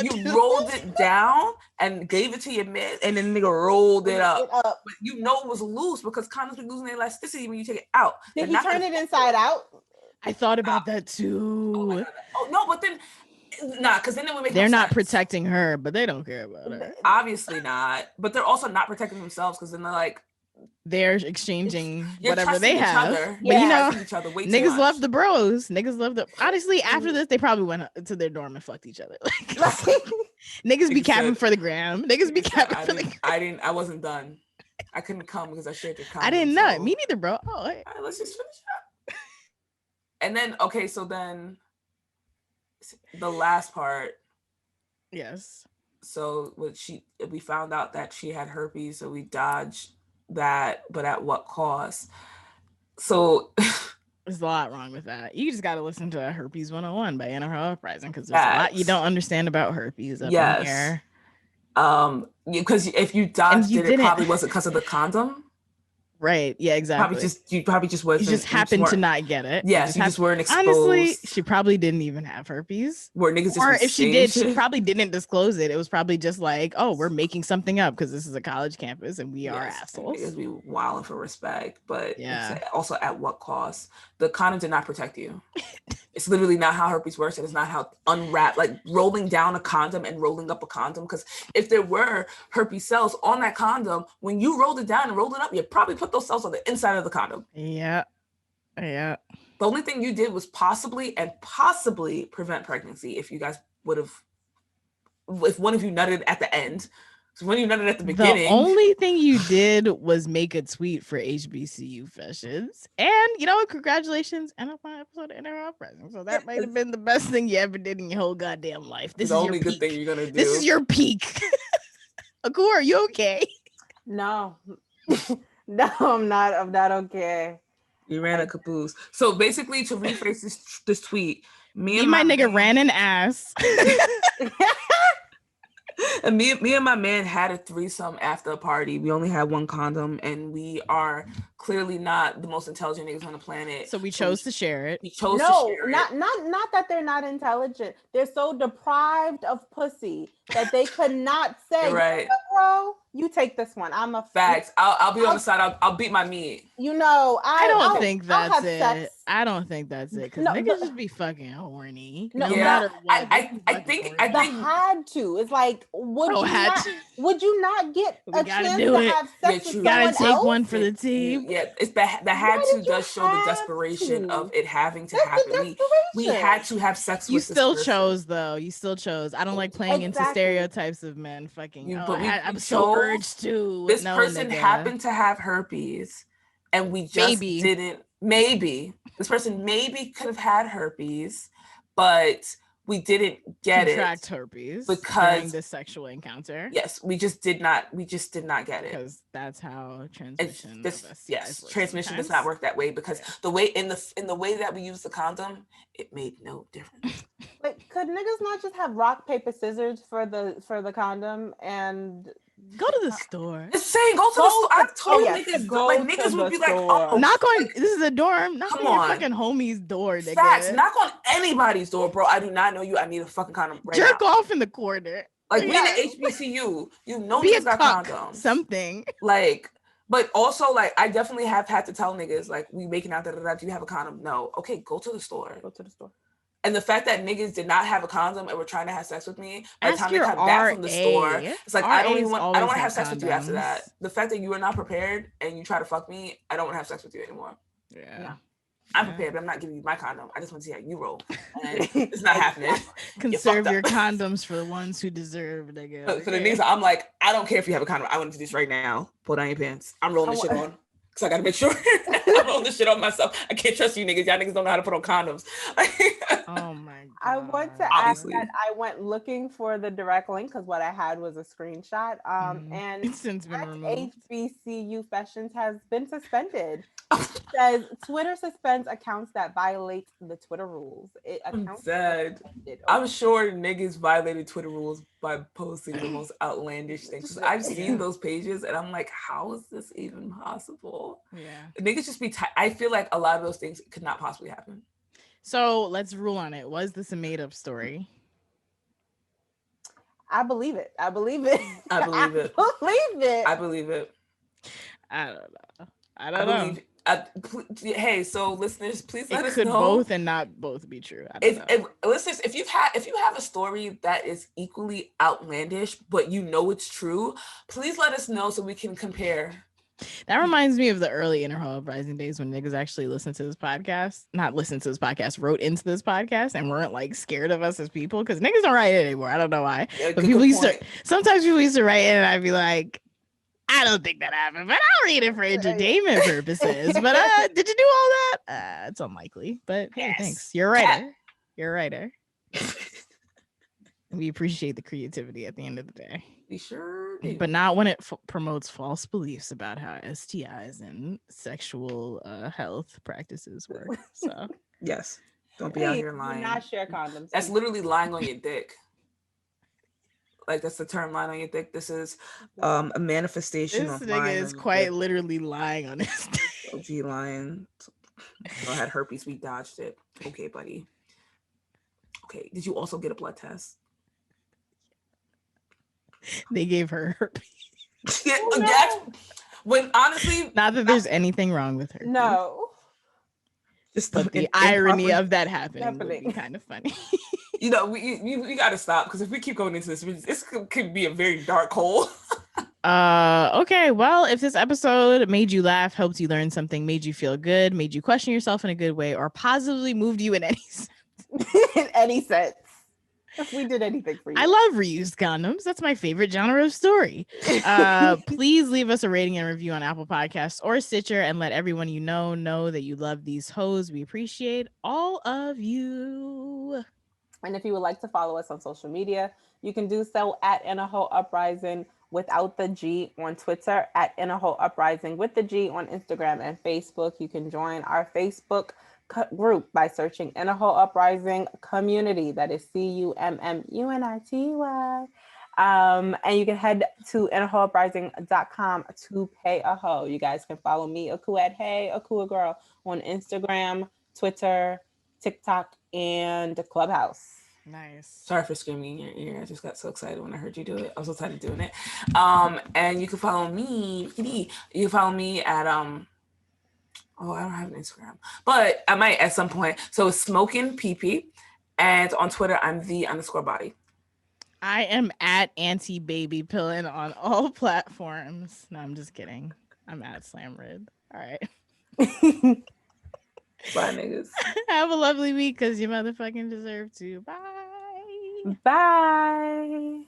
You rolled it down and gave it to your man, and then the nigga rolled it up. But you know it was loose because condoms be losing their elasticity when you take it out. Did he turn it inside out? I thought about that too. Oh no, but then because then it would make they're no not sense. protecting her, but they don't care about her. Obviously not, but they're also not protecting themselves because then they're like they're exchanging You're whatever they have. other. But you know, each other way niggas love the bros. Niggas love the. Honestly, after this, they probably went to their dorm and fucked each other. Niggas be capping for the gram. Niggas be capping for the gram. I wasn't done. I couldn't come because I shared your comment. I didn't know. Me neither, bro. Oh, hey. All right, let's just finish up. And then okay, so then the last part. Yes. So we found out that she had herpes, so we dodged that, but at what cost? So there's a lot wrong with that. You just got to listen to Herpes 101 by Anna Uprising because there's a lot you don't understand about herpes up in here. Because if you dodged it probably wasn't because of the condom. Right. Yeah, exactly. You probably just wasn't. You just happened to not get it. Yes, you just weren't exposed. Honestly, she probably didn't even have herpes. Where niggas or if she did, she probably didn't disclose it. It was probably just like, oh, we're making something up because this is a college campus and we are assholes. Niggas be wilding for respect, but it's also at what cost? The condom did not protect you. It's literally not how herpes works. It is not how rolling down a condom and rolling up a condom. Because if there were herpes cells on that condom, when you rolled it down and rolled it up, you probably put those cells on the inside of the condom. Yeah. The only thing you did was possibly prevent pregnancy if you guys if one of you nutted at the end. So when you nutted at the beginning. The only thing you did was make a tweet for HBCU fashions. And, you know, congratulations. And a fun episode of Inner Uprising. So that might have been the best thing you ever did in your whole goddamn life. This is the only good thing you're going to do. This is your peak. Aku, are you okay? No. No, I'm not. I'm not okay. You ran a caboose. So basically, to rephrase this tweet, me and my nigga ran an ass. And me and my man had a threesome after a party. We only had one condom, and we are clearly not the most intelligent niggas on the planet. So we chose to share it. We chose to share it. Not that they're not intelligent. They're so deprived of pussy that they could not say, right, bro, you take this one. I'm a facts. I'll be on the side. I'll beat my meat. You know, I don't think that's it. I don't think that's it because niggas just be fucking horny. No matter what. I think had to. It's like would you not get a chance to have sex with someone gotta take else? one for the team. Yeah, it's the had to does show the desperation of it having to happen. We had to have sex with you still chose though. You still chose. I don't like playing into stereotypes of men fucking. I'm so urged to. This person happened to have herpes, and we just didn't. Maybe this person could have had herpes, but we didn't get contract herpes because during the sexual encounter. Yes, we just did not get it because that's how transmission. Transmission does not work that way because the way in the way that we use the condom, it made no difference. Like, could niggas not just have rock paper scissors for the condom and go to the store? It's saying go to the store. I told niggas niggas would be like, oh, knock on. This is a dorm. Knock on your fucking homie's door. Nigga. Facts. Knock on anybody's door, bro. I do not know you. I need a fucking condom right now. Jerk off in the corner. Like we in the HBCU, you know niggas got condoms. Something. Like, but also like I definitely have had to tell niggas like we making out do you have a condom? No. Okay, go to the store. Go to the store. And the fact that niggas did not have a condom and were trying to have sex with me, by the time they come back from the store, it's like I don't want to have sex with you after that. The fact that you are not prepared and you try to fuck me, I don't want to have sex with you anymore. Yeah. I'm prepared, but I'm not giving you my condom. I just want to see how you roll. And it's not happening. Conserve fucked your up. condom's for the ones who deserve, nigga. For the niggas, I'm like, I don't care if you have a condom. I want to do this right now. Pull down your pants. I'm rolling this shit on. Because I got to make sure I'm rolling this shit on myself. I can't trust you niggas. Y'all niggas don't know how to put on condoms. Oh my God. I want to ask that I went looking for the direct link because what I had was a screenshot. And it's since been removed. HBCU Fashions has been suspended. It says Twitter suspends accounts that violate the Twitter rules. I'm sad. I'm sure niggas violated Twitter rules by posting the most outlandish things. I've seen those pages and I'm like, how is this even possible? Yeah. Niggas just be I feel like a lot of those things could not possibly happen. So let's rule on it. Was this a made-up story? I believe it. I believe it. I believe it. I believe it. I don't know. I don't know. Hey, so listeners, please let us know. It could both and not both be true. Listeners, if you have a story that is equally outlandish, but you know it's true, please let us know so we can compare. That reminds me of the early Interhole Uprising days when niggas actually wrote into this podcast and weren't like scared of us as people, because niggas don't write it anymore. I don't know why. Yeah, but sometimes people used to write in and I'd be like, I don't think that happened, but I'll read it for entertainment purposes. But did you do all that? It's unlikely, but hey, thanks. You're a writer. You're a writer. We appreciate the creativity at the end of the day. We sure do. But not when it promotes false beliefs about how STIs and sexual health practices work. So yes, don't be out here lying. Do not share condoms. That's literally lying on your dick. Like that's the term, lying on your dick. This is a manifestation this of nigga lying. Is quite literally lying on his dick. OG lying. I had herpes. We dodged it. Okay, buddy. Okay. Did you also get a blood test? They gave her herpes. Yeah, that's when honestly, not that there's anything wrong with her. No. Just the irony of that happening would be kind of funny. You know, we got to stop, because if we keep going into this could be a very dark hole. Okay, well, if this episode made you laugh, helped you learn something, made you feel good, made you question yourself in a good way, or positively moved you in any sense. In any sense. If we did anything for you. I love reused condoms. That's my favorite genre of story. Please leave us a rating and review on Apple Podcasts or Stitcher and let everyone you know that you love these hoes. We appreciate all of you. And if you would like to follow us on social media, you can do so at Interhole Uprising without the G on Twitter, at Interhole Uprising with the G on Instagram and Facebook. You can join our Facebook group by searching Interhole Uprising Community. That is CUMMUNITY. And you can head to interholeuprising.com to pay a hoe. You guys can follow me, Aku at Hey, Aku a Girl, on Instagram, Twitter, TikTok, and Clubhouse. Nice. Sorry for screaming in your ear. I just got so excited when I heard you do it. I was so excited doing it. And you can follow me. You can follow me at oh, I don't have an Instagram, but I might at some point. So it's Smoking PP, and on Twitter I'm _body. I am at anti-baby pillin on all platforms. No, I'm just kidding. I'm at Slamrid. All right. Bye, niggas. Have a lovely week, because you motherfucking deserve to. Bye. Bye.